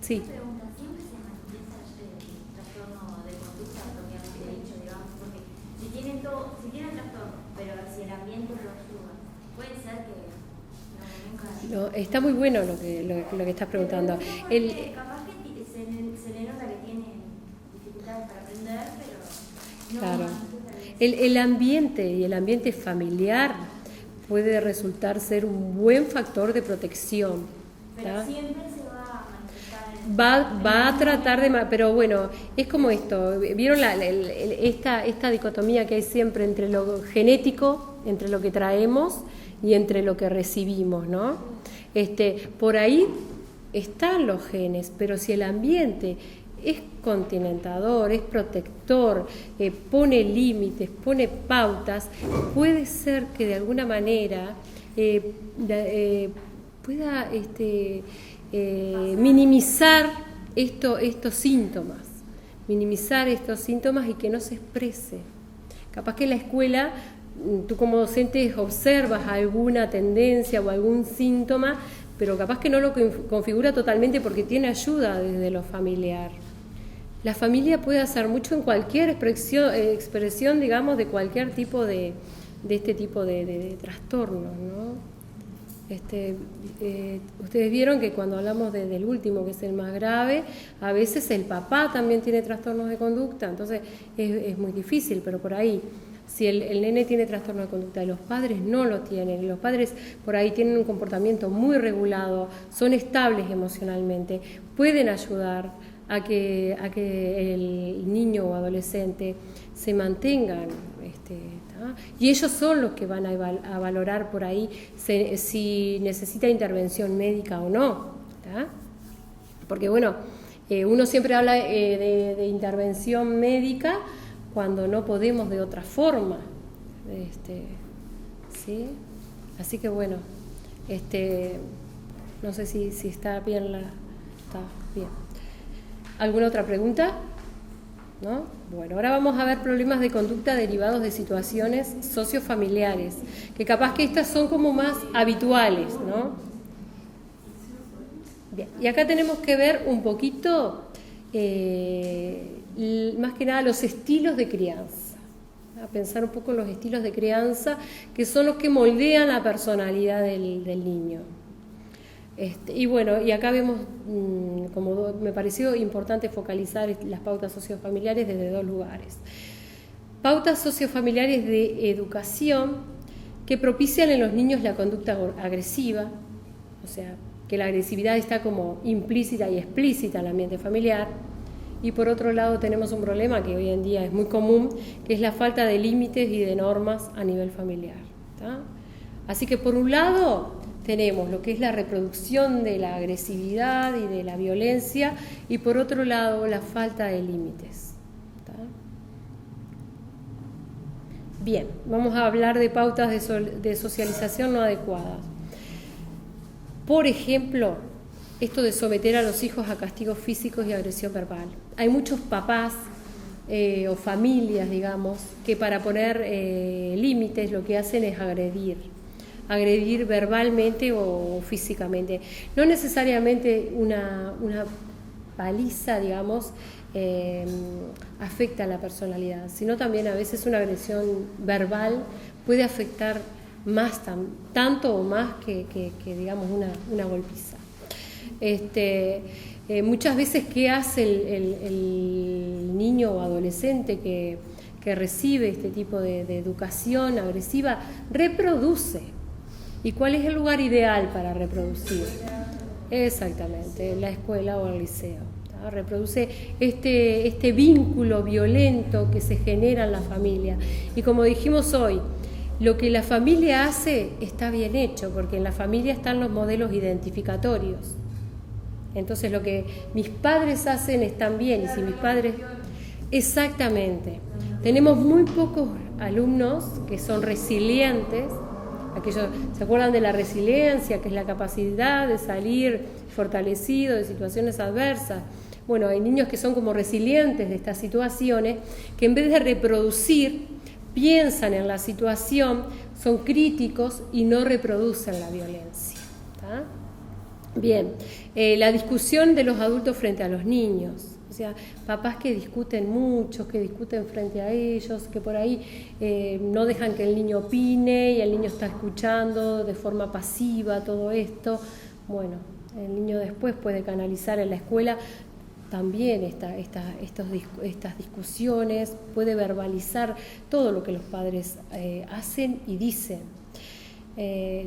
Sí. Pregunta, ¿siempre se manifiesta el trastorno de conducta propiamente dicho, digamos? Porque si tienen trastorno, pero si el ambiente lo ayuda, puede ser que nunca... No, está muy bueno lo que estás preguntando. Capaz que se le nota que tiene dificultades para aprender, pero no... Claro. El ambiente y el ambiente familiar puede resultar ser un buen factor de protección. Pero siempre se va a manifestar... Va a tratar de... Pero bueno, es como esto. ¿Vieron esta dicotomía que hay siempre entre lo genético, entre lo que traemos y entre lo que recibimos, ¿no? Por ahí están los genes, pero si el ambiente es continentador, es protector, pone límites, pone pautas, puede ser que de alguna manera pueda minimizar estos síntomas y que no se exprese. Capaz que en la escuela tú como docente observas alguna tendencia o algún síntoma, pero capaz que no lo configura totalmente porque tiene ayuda desde lo familiar. La familia puede hacer mucho en cualquier expresión, digamos, de cualquier tipo de este tipo de trastornos, ¿no? Ustedes vieron que cuando hablamos del último, que es el más grave, a veces el papá también tiene trastornos de conducta, entonces es muy difícil, pero por ahí, si el nene tiene trastorno de conducta y los padres no lo tienen, y los padres por ahí tienen un comportamiento muy regulado, son estables emocionalmente, pueden ayudar a que el niño o adolescente se mantengan, y ellos son los que van a valorar por ahí si necesita intervención médica o no, ¿tá? Porque bueno, uno siempre habla de intervención médica cuando no podemos de otra forma, ¿sí? Así que bueno, no sé si está bien está bien. ¿Alguna otra pregunta? ¿No? Bueno, ahora vamos a ver problemas de conducta derivados de situaciones sociofamiliares, que capaz que estas son como más habituales, ¿no? Bien, y acá tenemos que ver un poquito, más que nada, los estilos de crianza. A pensar un poco en los estilos de crianza, que son los que moldean la personalidad del niño. Y bueno, y acá vemos, como me pareció importante focalizar las pautas sociofamiliares desde dos lugares. Pautas sociofamiliares de educación que propician en los niños la conducta agresiva, o sea, que la agresividad está como implícita y explícita en el ambiente familiar. Y por otro lado tenemos un problema que hoy en día es muy común, que es la falta de límites y de normas a nivel familiar, ¿tá? Así que por un lado tenemos lo que es la reproducción de la agresividad y de la violencia, y por otro lado la falta de límites, ¿tá? Bien, vamos a hablar de pautas de socialización no adecuadas. Por ejemplo, esto de someter a los hijos a castigos físicos y agresión verbal. Hay muchos papás o familias, digamos, que para poner límites lo que hacen es agredir verbalmente o físicamente. No necesariamente una paliza, digamos, afecta a la personalidad, sino también a veces una agresión verbal puede afectar más, tanto o más que digamos, una golpiza. Muchas veces, ¿qué hace el niño o adolescente que recibe este tipo de educación agresiva? Reproduce. ¿Y cuál es el lugar ideal para reproducir? Exactamente, la escuela o el liceo, ¿tá? Reproduce este vínculo violento que se genera en la familia. Y como dijimos hoy, lo que la familia hace está bien hecho, porque en la familia están los modelos identificatorios. Entonces lo que mis padres hacen están bien, y si mis padres... Exactamente. Tenemos muy pocos alumnos que son resilientes. Aquellos, ¿se acuerdan de la resiliencia, que es la capacidad de salir fortalecido de situaciones adversas? Bueno, hay niños que son como resilientes de estas situaciones, que en vez de reproducir, piensan en la situación, son críticos y no reproducen la violencia, ¿tá? Bien, la discusión de los adultos frente a los niños. O sea, papás que discuten mucho, que discuten frente a ellos, que por ahí no dejan que el niño opine y el niño está escuchando de forma pasiva todo esto. Bueno, el niño después puede canalizar en la escuela también estas discusiones, puede verbalizar todo lo que los padres hacen y dicen.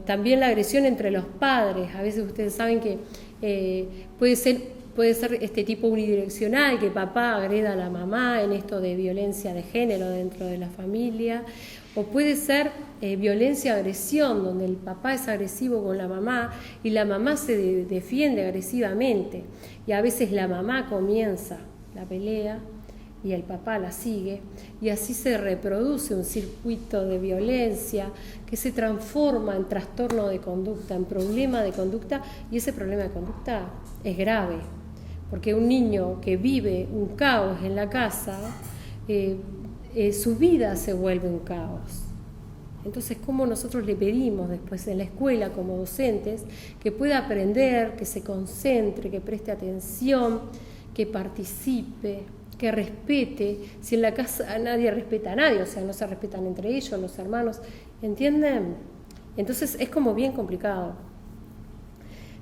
También la agresión entre los padres. A veces ustedes saben que puede ser este tipo unidireccional, que papá agreda a la mamá en esto de violencia de género dentro de la familia, o puede ser violencia-agresión, donde el papá es agresivo con la mamá y la mamá se defiende agresivamente, y a veces la mamá comienza la pelea y el papá la sigue, y así se reproduce un circuito de violencia que se transforma en trastorno de conducta, en problema de conducta, y ese problema de conducta es grave. Porque un niño que vive un caos en la casa, su vida se vuelve un caos. Entonces, ¿cómo nosotros le pedimos después en la escuela como docentes que pueda aprender, que se concentre, que preste atención, que participe, que respete? Si en la casa nadie respeta a nadie, o sea, no se respetan entre ellos, los hermanos, ¿entienden? Entonces es como bien complicado.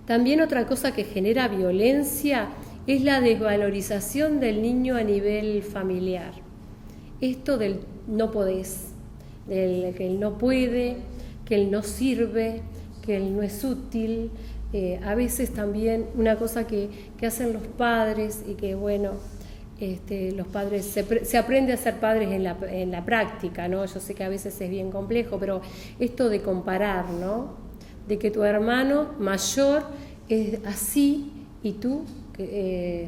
También otra cosa que genera violencia es la desvalorización del niño a nivel familiar. Esto del no podés, del que él no puede, que él no sirve, que él no es útil. A veces también una cosa que hacen los padres y que bueno, los padres se aprende a ser padres en la práctica, ¿no? Yo sé que a veces es bien complejo, pero esto de comparar, ¿no? De que tu hermano mayor es así y tú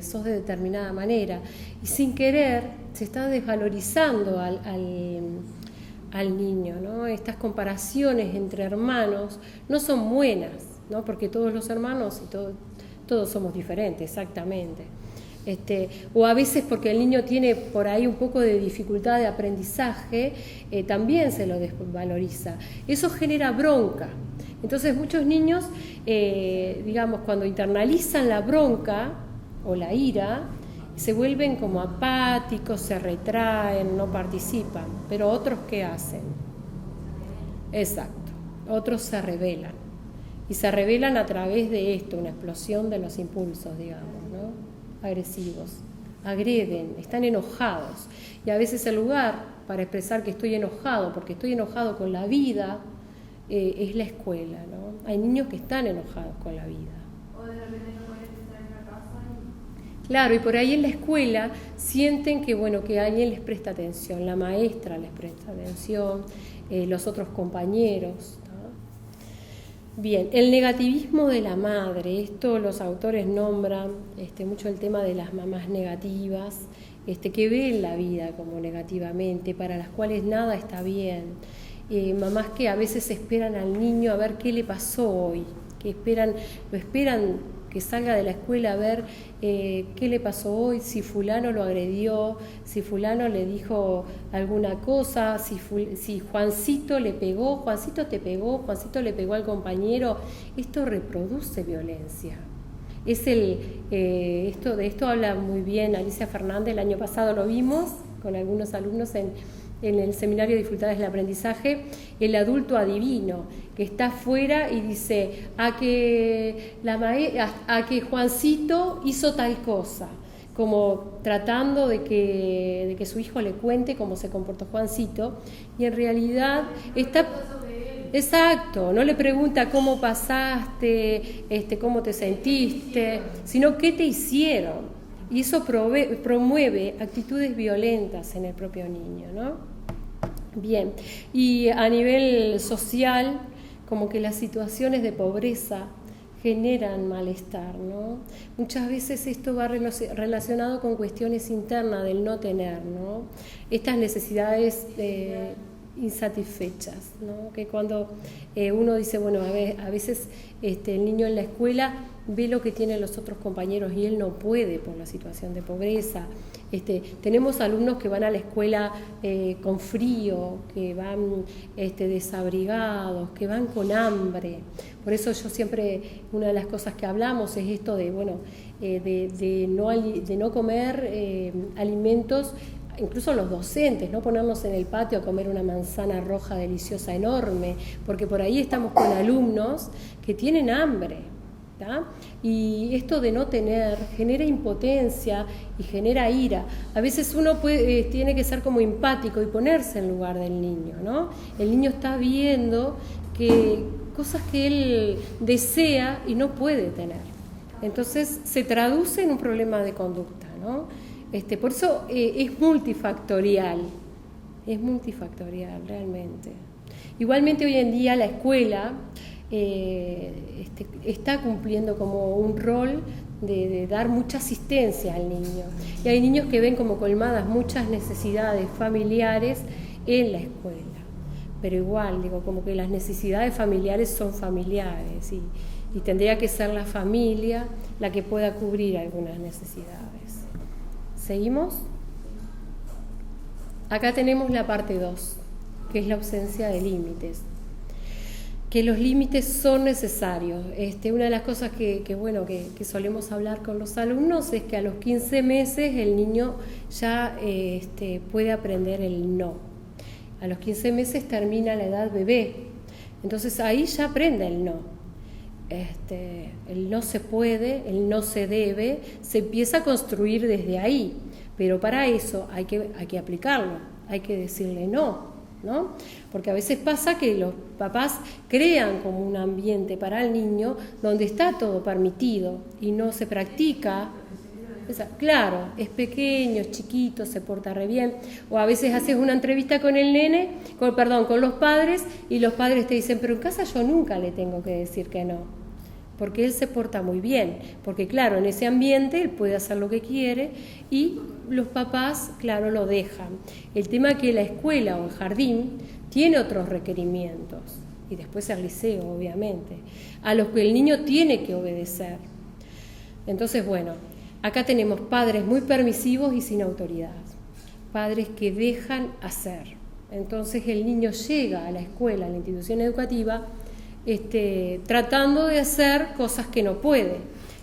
sos de determinada manera. Y sin querer se está desvalorizando al niño, ¿no? Estas comparaciones entre hermanos no son buenas, ¿no? Porque todos los hermanos y todos somos diferentes, exactamente. O a veces porque el niño tiene por ahí un poco de dificultad de aprendizaje, también se lo desvaloriza. Eso genera bronca. Entonces muchos niños, digamos, cuando internalizan la bronca o la ira, se vuelven como apáticos, se retraen, no participan. Pero otros, ¿qué hacen? Exacto, otros se rebelan. Y se rebelan a través de esto, una explosión de los impulsos, digamos, ¿no? Agresivos, agreden, están enojados. Y a veces el lugar para expresar que estoy enojado, porque estoy enojado con la vida, es la escuela, ¿no? Hay niños que están enojados con la vida. O de repente no pueden estar en la casa. Claro, y por ahí en la escuela sienten que, bueno, que alguien les presta atención, la maestra les presta atención, los otros compañeros. Bien, el negativismo de la madre, esto los autores nombran mucho el tema de las mamás negativas, que ven la vida como negativamente, para las cuales nada está bien, mamás que a veces esperan al niño a ver qué le pasó hoy, que lo esperan que salga de la escuela a ver qué le pasó hoy, si fulano lo agredió, si fulano le dijo alguna cosa, si Juancito le pegó, Juancito te pegó, Juancito le pegó al compañero. Esto reproduce violencia. De esto habla muy bien Alicia Fernández, el año pasado lo vimos con algunos alumnos en el seminario de dificultades del aprendizaje, el adulto adivino, que está afuera y dice a que Juancito hizo tal cosa, como tratando de que su hijo le cuente cómo se comportó Juancito, y en realidad está... Exacto, no le pregunta cómo pasaste, cómo te sentiste, sino qué te hicieron. Y eso promueve actitudes violentas en el propio niño, ¿no? Bien, y a nivel social, como que las situaciones de pobreza generan malestar, ¿no? Muchas veces esto va relacionado con cuestiones internas del no tener, ¿no? Estas necesidades insatisfechas, ¿no? Que cuando uno dice, bueno, a veces el niño en la escuela ve lo que tienen los otros compañeros y él no puede por la situación de pobreza. Tenemos alumnos que van a la escuela con frío, que van desabrigados, que van con hambre. Por eso yo siempre, una de las cosas que hablamos es esto de, bueno, de no comer alimentos. Incluso los docentes, no ponernos en el patio a comer una manzana roja deliciosa enorme, porque por ahí estamos con alumnos que tienen hambre, ¿tá? Y esto de no tener genera impotencia y genera ira. A veces uno tiene que ser como empático y ponerse en lugar del niño, ¿no? El niño está viendo que cosas que él desea y no puede tener. Entonces se traduce en un problema de conducta, ¿no? Por eso es multifactorial realmente. Igualmente hoy en día la escuela está cumpliendo como un rol de dar mucha asistencia al niño. Y hay niños que ven como colmadas muchas necesidades familiares en la escuela. Pero igual, digo, como que las necesidades familiares son familiares y tendría que ser la familia la que pueda cubrir algunas necesidades. ¿Seguimos? Acá tenemos la parte 2, que es la ausencia de límites. Que los límites son necesarios. Una de las cosas que solemos hablar con los alumnos es que a los 15 meses el niño ya puede aprender el no. A los 15 meses termina la edad bebé. Entonces ahí ya aprende el no. el no se puede, el no se debe, se empieza a construir desde ahí, pero para eso hay que aplicarlo, hay que decirle no, ¿no? Porque a veces pasa que los papás crean como un ambiente para el niño donde está todo permitido y no se practica. Claro, es pequeño, es chiquito, se porta re bien. O a veces haces una entrevista con el nene, con los padres, y los padres te dicen, pero en casa yo nunca le tengo que decir que no, porque él se porta muy bien, porque claro, en ese ambiente él puede hacer lo que quiere y los papás, claro, lo dejan. El tema es que la escuela o el jardín tiene otros requerimientos, y después el liceo, obviamente, a los que el niño tiene que obedecer. Entonces, bueno, acá tenemos padres muy permisivos y sin autoridad, padres que dejan hacer. Entonces el niño llega a la escuela, a la institución educativa, tratando de hacer cosas que no puede.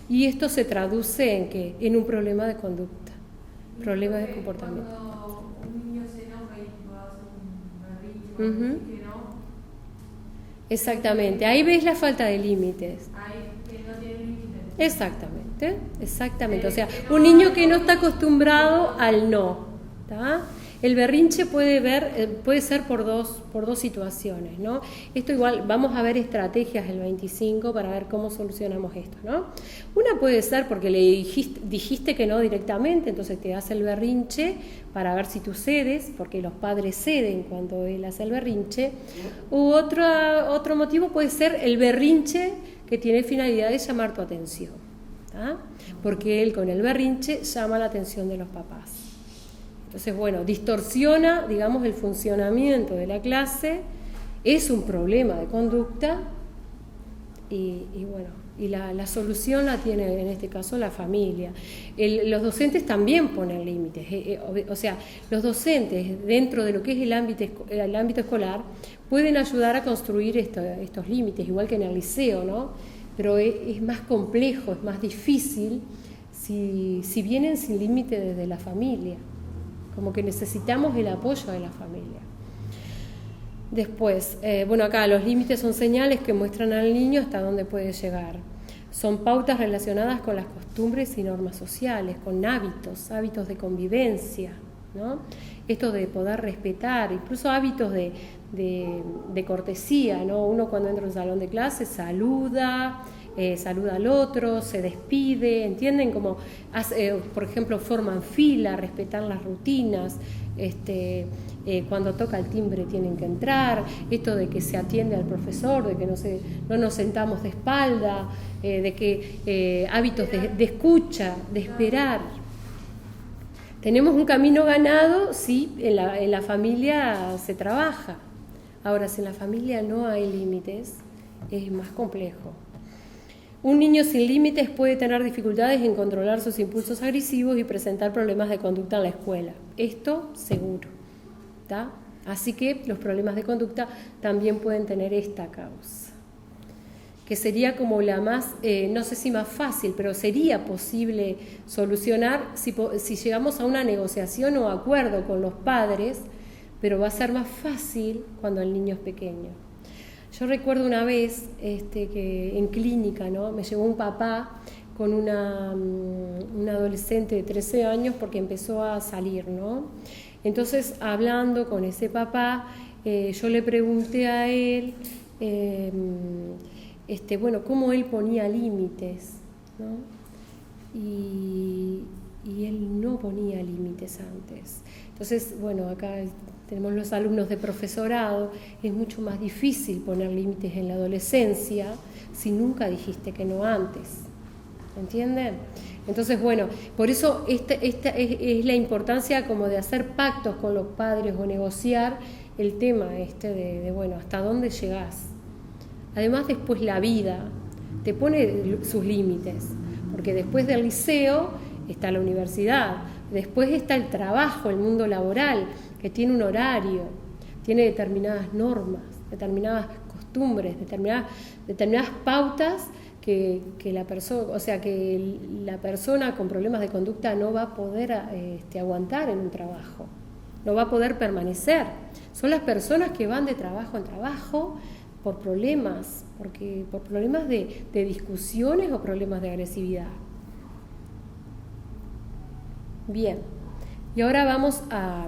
Y esto se traduce en ¿qué? En un problema de conducta, problema de comportamiento. Cuando un niño se enoja y va a hacer un berrinche, que no. Exactamente, ahí ves la falta de límites. Ahí que no tiene límites. Exactamente. O sea, un niño que no está acostumbrado al no, ¿tá? El berrinche puede ser por dos situaciones, ¿no? Esto igual, vamos a ver estrategias el 25 para ver cómo solucionamos esto, ¿no? Una puede ser porque le dijiste que no directamente, entonces te hace el berrinche para ver si tú cedes, porque los padres ceden cuando él hace el berrinche. U otro motivo puede ser el berrinche que tiene finalidad de llamar tu atención, ¿tá? Porque él con el berrinche llama la atención de los papás. Entonces, bueno, distorsiona, digamos, el funcionamiento de la clase, es un problema de conducta y la solución la tiene en este caso la familia. Los docentes también ponen límites, o sea, los docentes dentro de lo que es el ámbito escolar pueden ayudar a construir estos límites, igual que en el liceo, ¿no? Pero es más complejo, es más difícil si vienen sin límite desde la familia. Como que necesitamos el apoyo de la familia. Después, acá los límites son señales que muestran al niño hasta dónde puede llegar. Son pautas relacionadas con las costumbres y normas sociales, con hábitos de convivencia, ¿no? Esto de poder respetar, incluso hábitos de cortesía, ¿no? Uno cuando entra a un salón de clase saluda al otro, se despide, ¿entienden? Como, por ejemplo, forman fila, respetan las rutinas, cuando toca el timbre tienen que entrar, esto de que se atiende al profesor, de que no nos sentamos de espalda, de que hábitos de escucha, de esperar. Tenemos un camino ganado si en la familia se trabaja. Ahora, si en la familia no hay límites, es más complejo. Un niño sin límites puede tener dificultades en controlar sus impulsos agresivos y presentar problemas de conducta en la escuela. Esto seguro, ¿tá? Así que los problemas de conducta también pueden tener esta causa, que sería como la más, no sé si más fácil, pero sería posible solucionar si llegamos a una negociación o acuerdo con los padres, pero va a ser más fácil cuando el niño es pequeño. Yo recuerdo una vez que en clínica, ¿no? Me llevó un papá con una adolescente de 13 años porque empezó a salir, ¿no? Entonces, hablando con ese papá, yo le pregunté a él, cómo él ponía límites, ¿no? Y él no ponía límites antes. Entonces, acá tenemos los alumnos de profesorado, es mucho más difícil poner límites en la adolescencia si nunca dijiste que no antes, ¿entienden? Entonces, por eso esta es la importancia como de hacer pactos con los padres o negociar el tema de hasta dónde llegás. Además, después la vida te pone sus límites, porque después del liceo está la universidad, después está el trabajo, el mundo laboral, que tiene un horario, tiene determinadas normas, determinadas costumbres, determinadas pautas que la persona con problemas de conducta no va a poder aguantar en un trabajo, no va a poder permanecer. Son las personas que van de trabajo en trabajo por problemas, por problemas de discusiones o problemas de agresividad. Bien, y ahora vamos a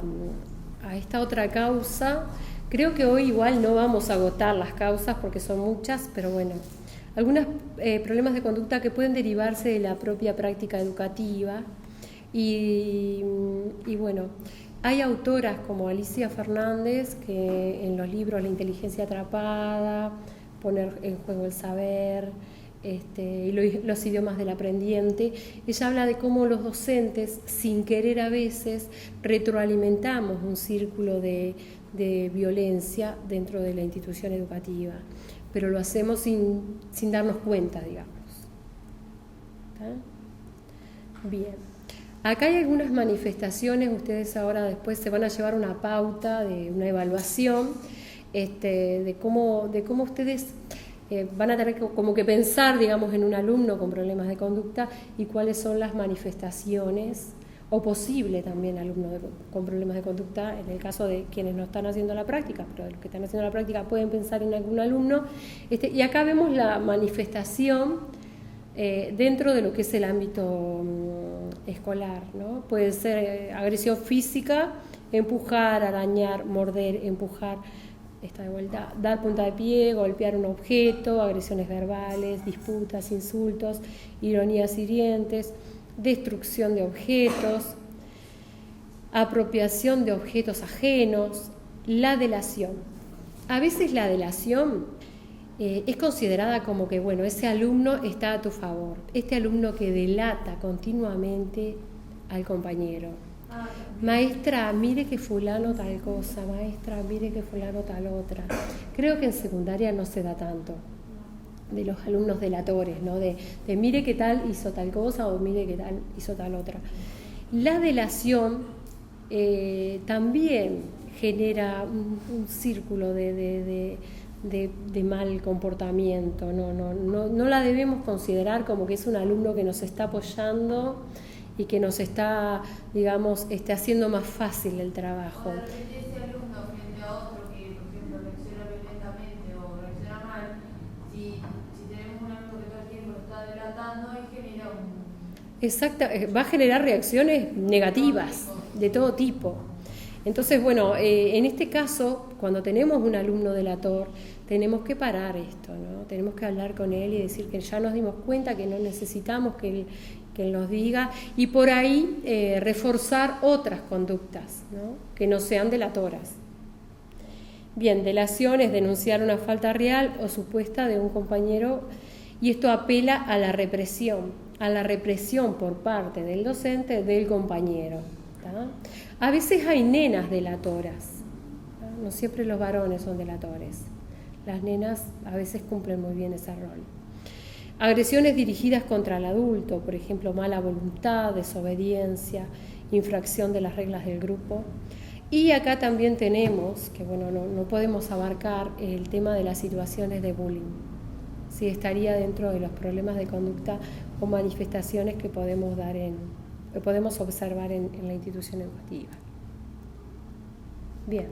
esta otra causa. Creo que hoy igual no vamos a agotar las causas porque son muchas, pero bueno, algunos problemas de conducta que pueden derivarse de la propia práctica educativa y bueno, hay autoras como Alicia Fernández que en los libros La inteligencia atrapada, Poner en juego el saber, y los idiomas del aprendiente, ella habla de cómo los docentes, sin querer a veces, retroalimentamos un círculo de violencia dentro de la institución educativa, pero lo hacemos sin darnos cuenta, digamos. ¿Está? Bien. Acá hay algunas manifestaciones, ustedes ahora después se van a llevar una pauta de una evaluación, de cómo ustedes van a tener como que pensar, digamos, en un alumno con problemas de conducta y cuáles son las manifestaciones, o posible también alumno con problemas de conducta, en el caso de quienes no están haciendo la práctica, pero de los que están haciendo la práctica pueden pensar en algún alumno. Y acá vemos la manifestación dentro de lo que es el ámbito escolar, ¿no? Puede ser agresión física, empujar, arañar, morder, empujar, está de vuelta, dar punta de pie, golpear un objeto, agresiones verbales, disputas, insultos, ironías hirientes, destrucción de objetos, apropiación de objetos ajenos, la delación. A veces la delación es considerada como que, bueno, ese alumno está a tu favor, este alumno que delata continuamente al compañero. Maestra, mire que fulano tal cosa, maestra, mire que fulano tal otra. Creo que en secundaria no se da tanto de los alumnos delatores, ¿no? De mire que tal hizo tal cosa o mire que tal hizo tal otra. La delación también genera un círculo de mal comportamiento. No la debemos considerar como que es un alumno que nos está apoyando y que nos está, digamos, haciendo más fácil el trabajo. O de repente ese alumno frente a otro que, por ejemplo, reacciona violentamente o reacciona mal, si tenemos un alumno que todo el tiempo lo está delatando, genera Exacto, va a generar reacciones negativas de todo tipo. Entonces, bueno, en este caso, cuando tenemos un alumno delator, tenemos que parar esto, ¿no? Tenemos que hablar con él y decir que ya nos dimos cuenta que no necesitamos que él nos diga, y por ahí reforzar otras conductas, ¿no? Que no sean delatoras. Bien, delación es denunciar una falta real o supuesta de un compañero, y esto apela a la represión por parte del docente del compañero. ¿Tá? A veces hay nenas delatoras, ¿tá? No siempre los varones son delatores, las nenas a veces cumplen muy bien ese rol. Agresiones dirigidas contra el adulto, por ejemplo, mala voluntad, desobediencia, infracción de las reglas del grupo. Y acá también tenemos, que bueno, no podemos abarcar el tema de las situaciones de bullying. Sí, estaría dentro de los problemas de conducta o manifestaciones que podemos observar en la institución educativa. Bien,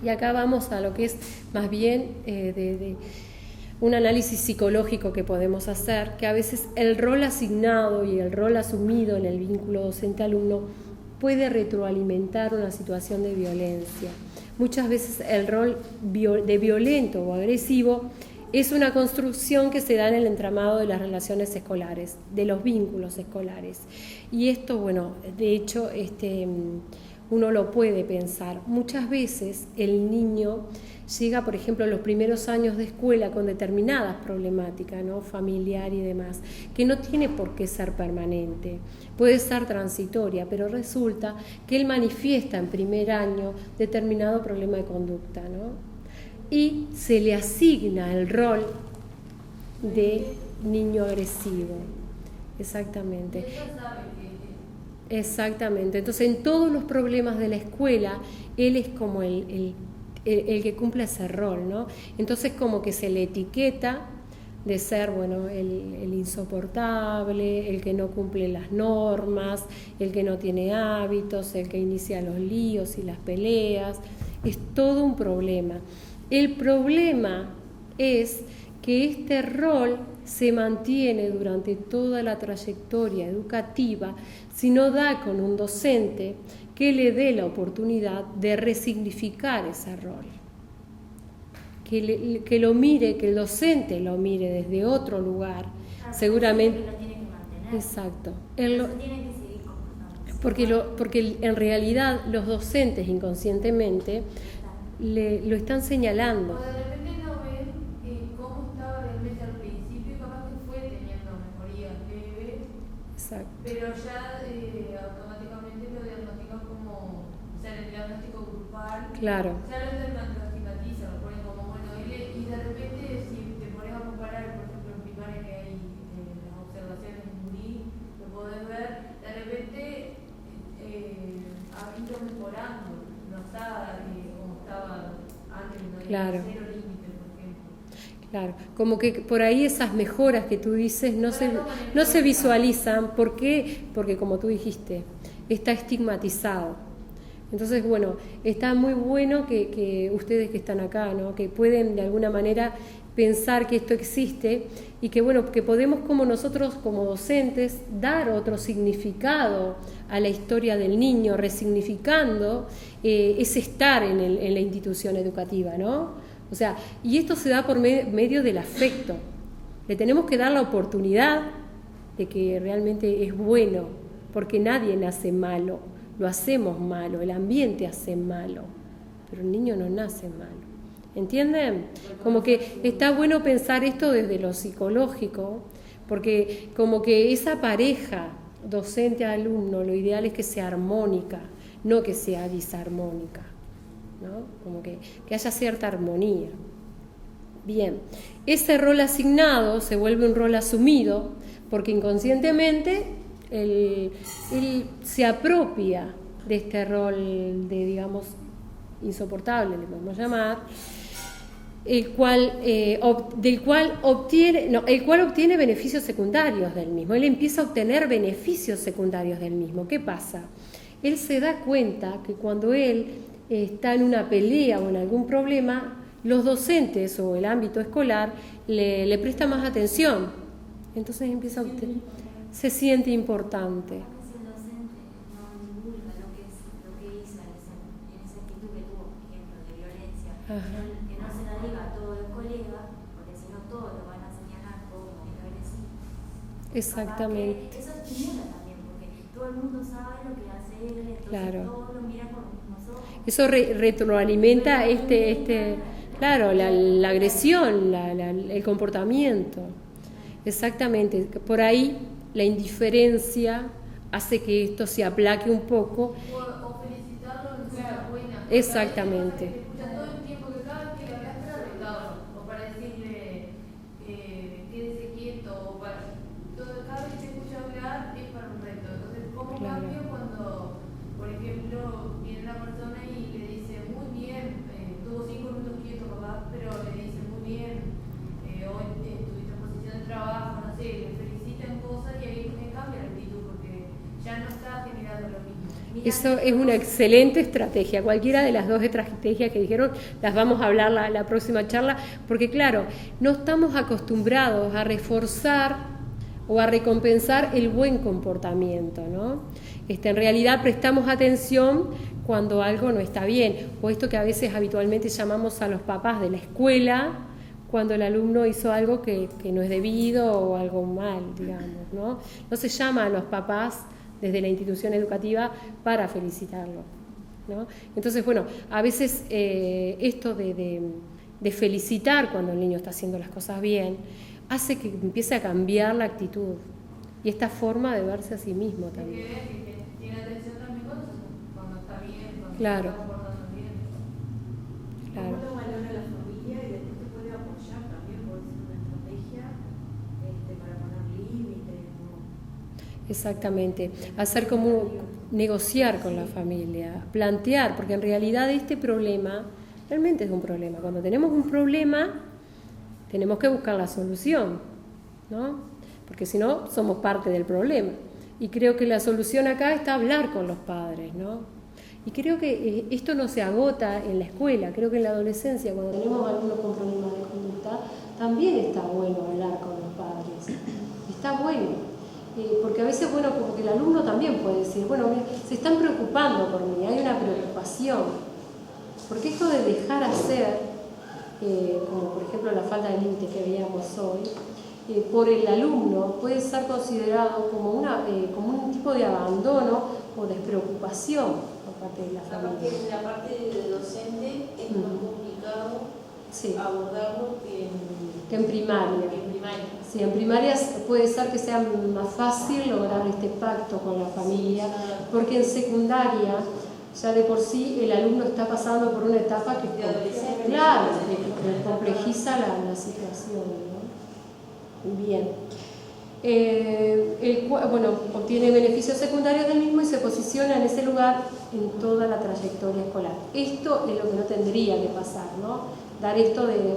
y acá vamos a lo que es más bien de un análisis psicológico que podemos hacer, que a veces el rol asignado y el rol asumido en el vínculo docente-alumno puede retroalimentar una situación de violencia. Muchas veces el rol de violento o agresivo es una construcción que se da en el entramado de las relaciones escolares, de los vínculos escolares. Y esto, bueno, de hecho, uno lo puede pensar. Muchas veces el niño llega, por ejemplo, a los primeros años de escuela con determinadas problemáticas, ¿no? Familiar y demás, que no tiene por qué ser permanente, puede ser transitoria, pero resulta que él manifiesta en primer año determinado problema de conducta, ¿no? Y se le asigna el rol de niño agresivo. Exactamente. Exactamente. Entonces, en todos los problemas de la escuela, él es como el que cumple ese rol, ¿no? Entonces, como que se le etiqueta de ser, bueno, el insoportable, el que no cumple las normas, el que no tiene hábitos, el que inicia los líos y las peleas. Es todo un problema. El problema es que este rol se mantiene durante toda la trayectoria educativa si no da con un docente que le dé la oportunidad de resignificar ese rol. Que lo mire, que el docente lo mire desde otro lugar, seguramente. Lo tiene que mantener. Exacto. Tiene que seguir comportándose. Porque en realidad los docentes inconscientemente lo están señalando. O de repente no ven cómo estaba realmente al principio y capaz que fue teniendo mejorías leves, Exacto. pero ya automáticamente lo diagnostican como, o sea, el diagnóstico grupal. Claro. Ya lo estigmatizan, lo ponen como bueno, y de repente si te pones a comparar, por ejemplo, en primaria que hay las observaciones en Murí, lo podés ver, de repente ha ido mejorando, no está como estaba antes, no había Claro. cero límite, por ejemplo. Claro, como que por ahí esas mejoras que tú dices no se visualizan. ¿Por qué? Porque como tú dijiste, está estigmatizado. Entonces, bueno, está muy bueno que ustedes que están acá, ¿no? Que pueden de alguna manera pensar que esto existe y que, bueno, que podemos como nosotros, como docentes, dar otro significado a la historia del niño, resignificando ese estar en la institución educativa, ¿no? O sea, y esto se da por medio del afecto. Le tenemos que dar la oportunidad de que realmente es bueno, porque nadie nace malo, lo hacemos malo, el ambiente hace malo, pero el niño no nace malo. ¿Entienden? Como que está bueno pensar esto desde lo psicológico, porque como que esa pareja docente-alumno, lo ideal es que sea armónica, no que sea disarmónica, ¿no? Como que haya cierta armonía. Bien, ese rol asignado se vuelve un rol asumido, porque inconscientemente él se apropia de este rol de, digamos, insoportable, le podemos llamar, el cual obtiene beneficios secundarios del mismo. Él empieza a obtener beneficios secundarios del mismo. ¿Qué pasa? Él se da cuenta que cuando él está en una pelea o en algún problema, los docentes o el ámbito escolar le presta más atención. Entonces empieza a obtener, se siente importante. Si el docente no divulga lo que hizo en esa actitud que tuvo, por ejemplo, de violencia, que no se la diga a todos los colegas, porque si no todos lo van a señalar como agresivo. Exactamente. Eso estimula también, porque todo el mundo sabe lo que hace él, entonces Claro. todos lo miran con los mismos ojos. Eso retroalimenta claro, la agresión, el comportamiento. Exactamente. Por ahí la indiferencia hace que esto se aplaque un poco. O felicitarlo en cosas buenas. Exactamente. Escucha todo el tiempo que cada vez que le hablas para retarlo, o para decirle quédese quieto, o para cada vez que te escucha hablar es para un reto. Entonces, ¿cómo Claro. cambia cuando, por ejemplo, viene una persona y le dice muy bien, tuvo 5 minutos quieto papá, pero le dice muy bien, hoy tuviste en posición de trabajo, no sé, le felicitan cosas y ahí cambia la actitud porque ya no está generando lo mismo. Eso es una excelente estrategia. Cualquiera de las dos estrategias que dijeron las vamos a hablar la próxima charla, porque claro, no estamos acostumbrados a reforzar o a recompensar el buen comportamiento, ¿no? En realidad prestamos atención cuando algo no está bien, o esto que a veces habitualmente llamamos a los papás de la escuela, cuando el alumno hizo algo que no es debido o algo mal, digamos, ¿no? No se llama a los papás desde la institución educativa para felicitarlo, ¿no? Entonces, bueno, a veces esto de felicitar cuando el niño está haciendo las cosas bien hace que empiece a cambiar la actitud y esta forma de verse a sí mismo también. Que tiene atención también cuando está bien, cuando Claro. se está comportando bien. Claro. ¿Cómo lo valora la familia y después te puede apoyar también? Puede ser una estrategia para poner límites, ¿no? Exactamente, hacer como negociar con la familia, plantear, porque en realidad este problema realmente es un problema. Cuando tenemos un problema, tenemos que buscar la solución, ¿no? Porque si no, somos parte del problema. Y creo que la solución acá está hablar con los padres, ¿no? Y creo que esto no se agota en la escuela, creo que en la adolescencia, cuando tenemos algunos con problemas de conducta, también está bueno hablar con los padres. Está bueno, porque a veces, bueno, como que el alumno también puede decir, bueno, se están preocupando por mí, hay una preocupación. Porque esto de dejar hacer, como por ejemplo la falta de límite que veíamos hoy, por el alumno puede ser considerado como un tipo de abandono o despreocupación por parte de la familia. Aparte, la parte de docente es más complicado abordarlo que en primaria. Sí, en primaria puede ser que sea más fácil lograr este pacto con la familia, porque en secundaria ya de por sí el alumno está pasando por una etapa que complejiza la situación, ¿no? Bien. Obtiene beneficios secundarios del mismo y se posiciona en ese lugar en toda la trayectoria escolar. Esto es lo que no tendría que pasar, ¿no? Dar esto de,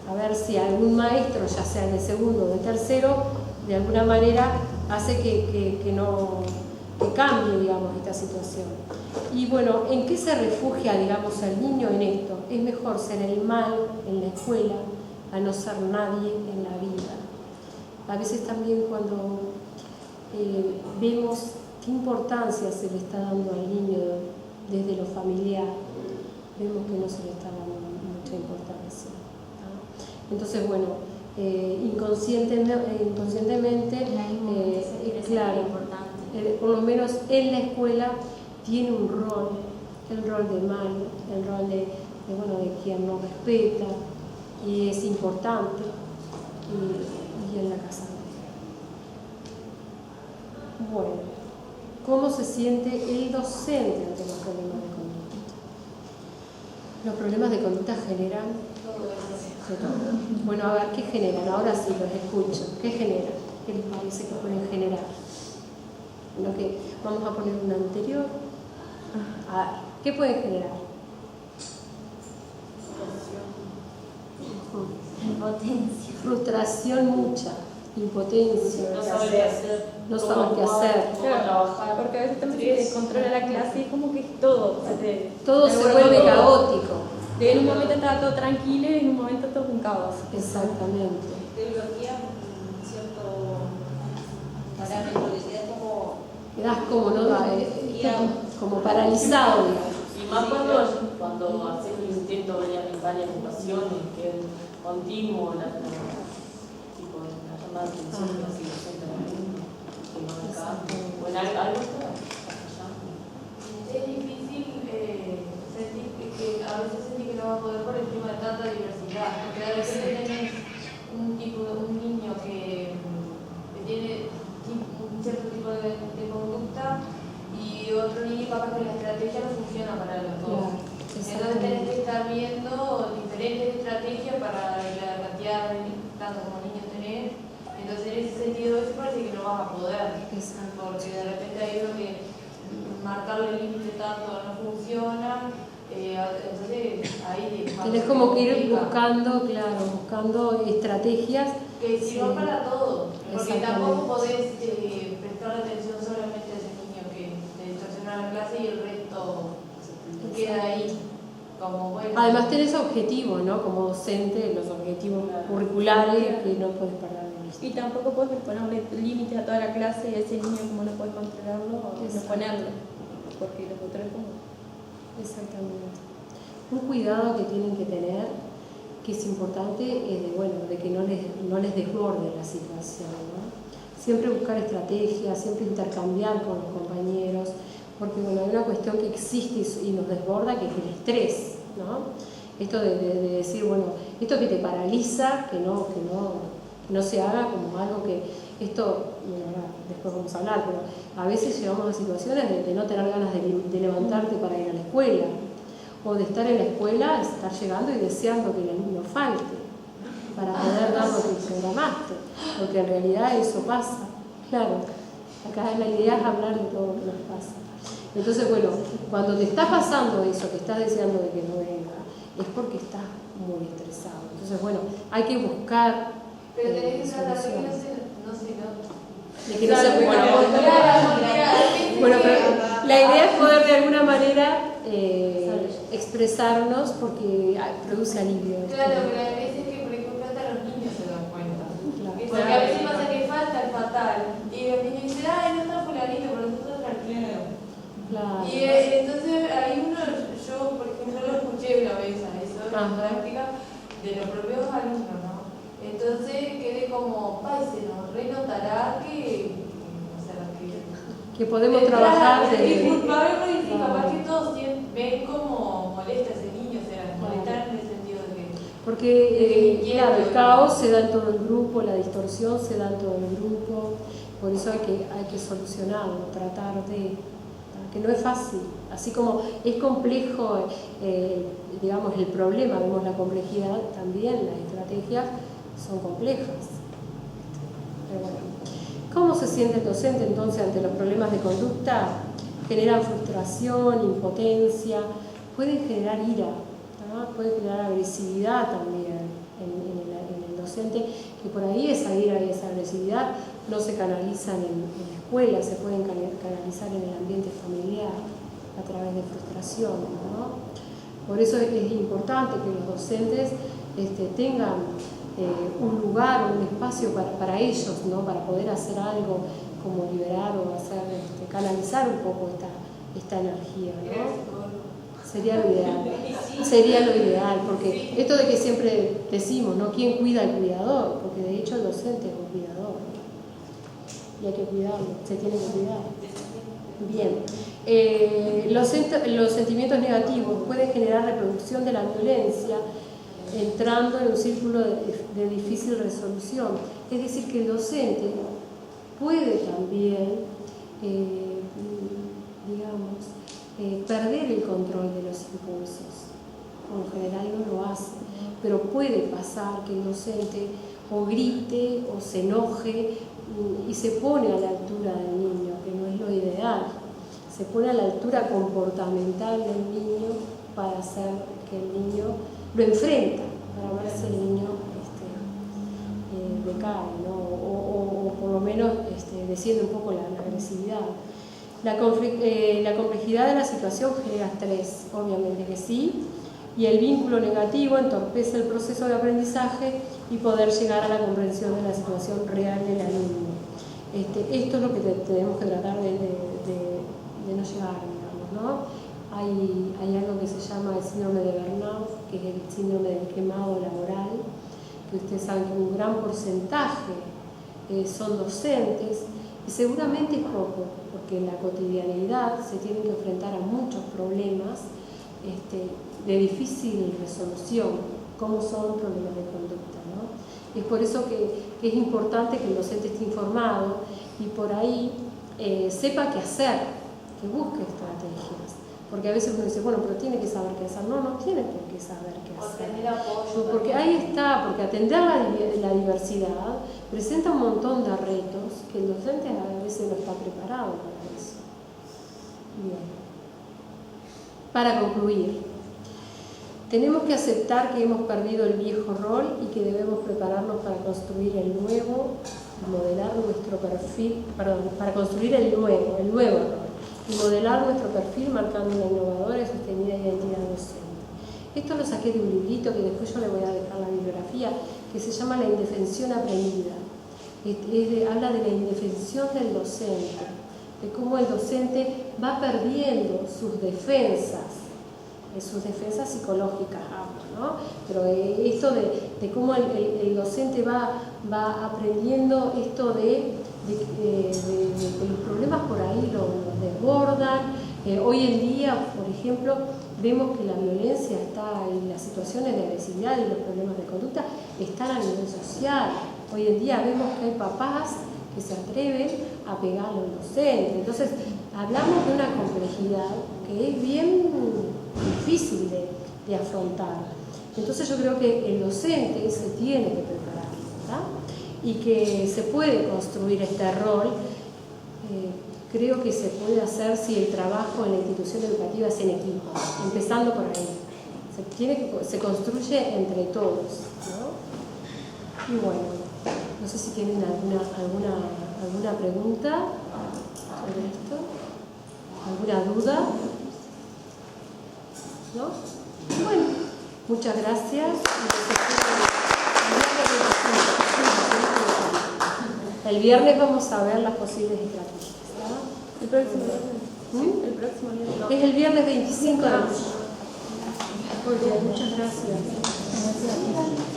a ver si algún maestro, ya sea de segundo o de tercero, de alguna manera hace que cambie, digamos, esta situación. Y bueno, ¿en qué se refugia, digamos, el niño en esto? Es mejor ser el mal en la escuela a no ser nadie en la vida. A veces también cuando vemos qué importancia se le está dando al niño desde lo familiar, vemos que no se le está dando mucha importancia, ¿no? Entonces, bueno, inconscientemente, claro, por lo menos en la escuela tiene un rol, el rol de mal, el rol de quien no respeta, y es importante, y en la casa. Bueno, ¿cómo se siente el docente ante los problemas de conducta? Los problemas de conducta generan todo. Bueno, a ver, ¿qué generan? Ahora sí los escucho. ¿Qué generan? ¿Qué les parece que pueden generar? Vamos a poner un anterior. A ver, ¿qué pueden generar? Impotencia. Frustración mucha, impotencia. No saber qué hacer. Cómo trabajar. Porque a veces también se descontrola la clase y es como que todo se vuelve caótico. En un momento estaba todo tranquilo y en un momento todo un caos. Exactamente. Te bloquea un cierto parámetro, que queda como... Quedas como paralizado, digamos. Y más cuando haces el intento en varias ocasiones, que es continuo, la llamada de atención que así lo siento que no me cambia. Bueno, algo está fallando. Es difícil sentir que a veces sentí que no va a poder por el tema de tanta diversidad, porque de repente tenés un niño que tiene un cierto tipo de conducta y otro niño capaz que la estrategia no funciona para los dos. Entonces tenés que estar viendo diferentes estrategias para la cantidad de tanto como niños tenés. Entonces en ese sentido eso parece que no vas a poder, porque de repente hay uno que marcarle el límite tanto no funciona. Entonces ahí tenés como que ir buscando estrategias que sirvan para todo, porque tampoco podés prestarle atención solamente a ese niño que te distorsiona la clase y el resto queda ahí como bueno. Además tenés objetivos, ¿no? Como docente, los objetivos curriculares que no puedes perder. Y tampoco puedes ponerle límites a toda la clase y a ese niño como no puedes controlarlo o no ponerlo, porque los otros como... Exactamente. Un cuidado que tienen que tener, que es importante, de que no les desborde la situación, ¿no? Siempre buscar estrategias, siempre intercambiar con los compañeros, porque hay una cuestión que existe y nos desborda, que es el estrés, ¿no? Esto de decir, esto que te paraliza, que no se haga como algo que esto, después vamos a hablar, pero a veces llegamos a situaciones de no tener ganas de levantarte para ir a la escuela, o de estar en la escuela, estar llegando y deseando que el alumno falte para poder dar lo que programaste, porque en realidad eso pasa. Claro, acá la idea es hablar de todo lo que nos pasa. Entonces, cuando te está pasando eso, que estás deseando de que no venga, es porque estás muy estresado. Entonces, hay que buscar pero tenés que tratar de que no se de que no se pueda. Pero La idea es poder de alguna manera expresarnos porque produce alivio. Claro, pero a veces que, por ejemplo, hasta los niños se dan cuenta. Claro. Porque a veces pasa que falta el fatal. Y los niños dicen, ay, no está fulanito, pero nosotros tranquilo. Claro. Y entonces hay uno, yo por ejemplo lo escuché una vez a eso en práctica de los propios alumnos, ¿no? Entonces quedé como, ay, se nos renotará que o sea, que podemos trabajar de... Disculpame porque capaz que todos ven como molesta a ese niño, o sea, molestar en el sentido de que... Porque, claro, el caos se da en todo el grupo, la distorsión se da en todo el grupo, por eso hay que solucionarlo, tratar de... que no es fácil, así como es complejo, digamos, el problema, vemos la complejidad, también las estrategias son complejas. Pero bueno, ¿cómo se siente el docente entonces ante los problemas de conducta? Generan frustración, impotencia, pueden generar ira, ¿no? Pueden generar agresividad también en el docente, que por ahí esa ira y esa agresividad no se canalizan en la escuela, se pueden canalizar en el ambiente familiar a través de frustración, ¿no? Por eso es importante que los docentes tengan un lugar, un espacio para ellos, ¿no? Para poder hacer algo como liberar o hacer, canalizar un poco esta energía, ¿no? Sería lo ideal. Sería lo ideal, porque esto de que siempre decimos, ¿no? ¿Quién cuida al cuidador? Porque de hecho el docente es un cuidador, ¿no? Y hay que cuidarlo, se tiene que cuidar. Bien, los sentimientos negativos pueden generar reproducción de la violencia, entrando en un círculo de difícil resolución. Es decir, que el docente puede también, perder el control de los impulsos. En general no lo hace, pero puede pasar que el docente o grite o se enoje y se pone a la altura del niño, que no es lo ideal. Se pone a la altura comportamental del niño para hacer que el niño lo enfrenta, para ver si el niño decae, ¿no? O por lo menos desciende un poco la agresividad. La complejidad de la situación genera estrés, obviamente que sí, y el vínculo negativo entorpece el proceso de aprendizaje y poder llegar a la comprensión de la situación real del alumno. Esto es lo que tenemos que tratar de no llegar, digamos, ¿no? Hay algo que se llama el síndrome de burnout, que es el síndrome del quemado laboral, que ustedes saben que un gran porcentaje son docentes, y seguramente es poco, porque en la cotidianidad se tienen que enfrentar a muchos problemas de difícil resolución, como son problemas de conducta, ¿no? Es por eso que es importante que el docente esté informado y por ahí sepa qué hacer, que busque estrategias. Porque a veces uno dice, bueno, pero tiene que saber qué hacer. No, no tiene por qué saber qué hacer. Tener apoyo. Porque ahí está, porque atender la diversidad presenta un montón de retos que el docente a veces no está preparado para eso. Bien. Para concluir, tenemos que aceptar que hemos perdido el viejo rol y que debemos prepararnos para construir el nuevo, modelar nuestro perfil, para construir el nuevo rol. Y modelar nuestro perfil marcando una innovadora y sostenida identidad docente. Esto lo saqué de un librito que después yo le voy a dejar la bibliografía, que se llama La indefensión aprendida. Habla de la indefensión del docente, de cómo el docente va perdiendo sus defensas psicológicas, ¿no? Pero esto de cómo el docente va aprendiendo esto de que los problemas por ahí los desbordan. Hoy en día, por ejemplo, vemos que la violencia está y las situaciones de agresividad y los problemas de conducta están a nivel social. Hoy en día vemos que hay papás que se atreven a pegar a los docentes. Entonces, hablamos de una complejidad que es bien difícil de afrontar. Entonces yo creo que el docente se tiene que preparar, ¿verdad? Y que se puede construir este rol. Creo que se puede hacer si el trabajo en la institución educativa es en equipo, empezando por ahí. Se construye entre todos, ¿no? Y bueno, no sé si tienen alguna pregunta sobre esto. ¿Alguna duda? ¿No? Bueno, muchas gracias. El viernes vamos a ver las posibles estrategias. El próximo viernes. El próximo viernes. Es el viernes 25 de mayo. Muy bien, muchas gracias. Gracias.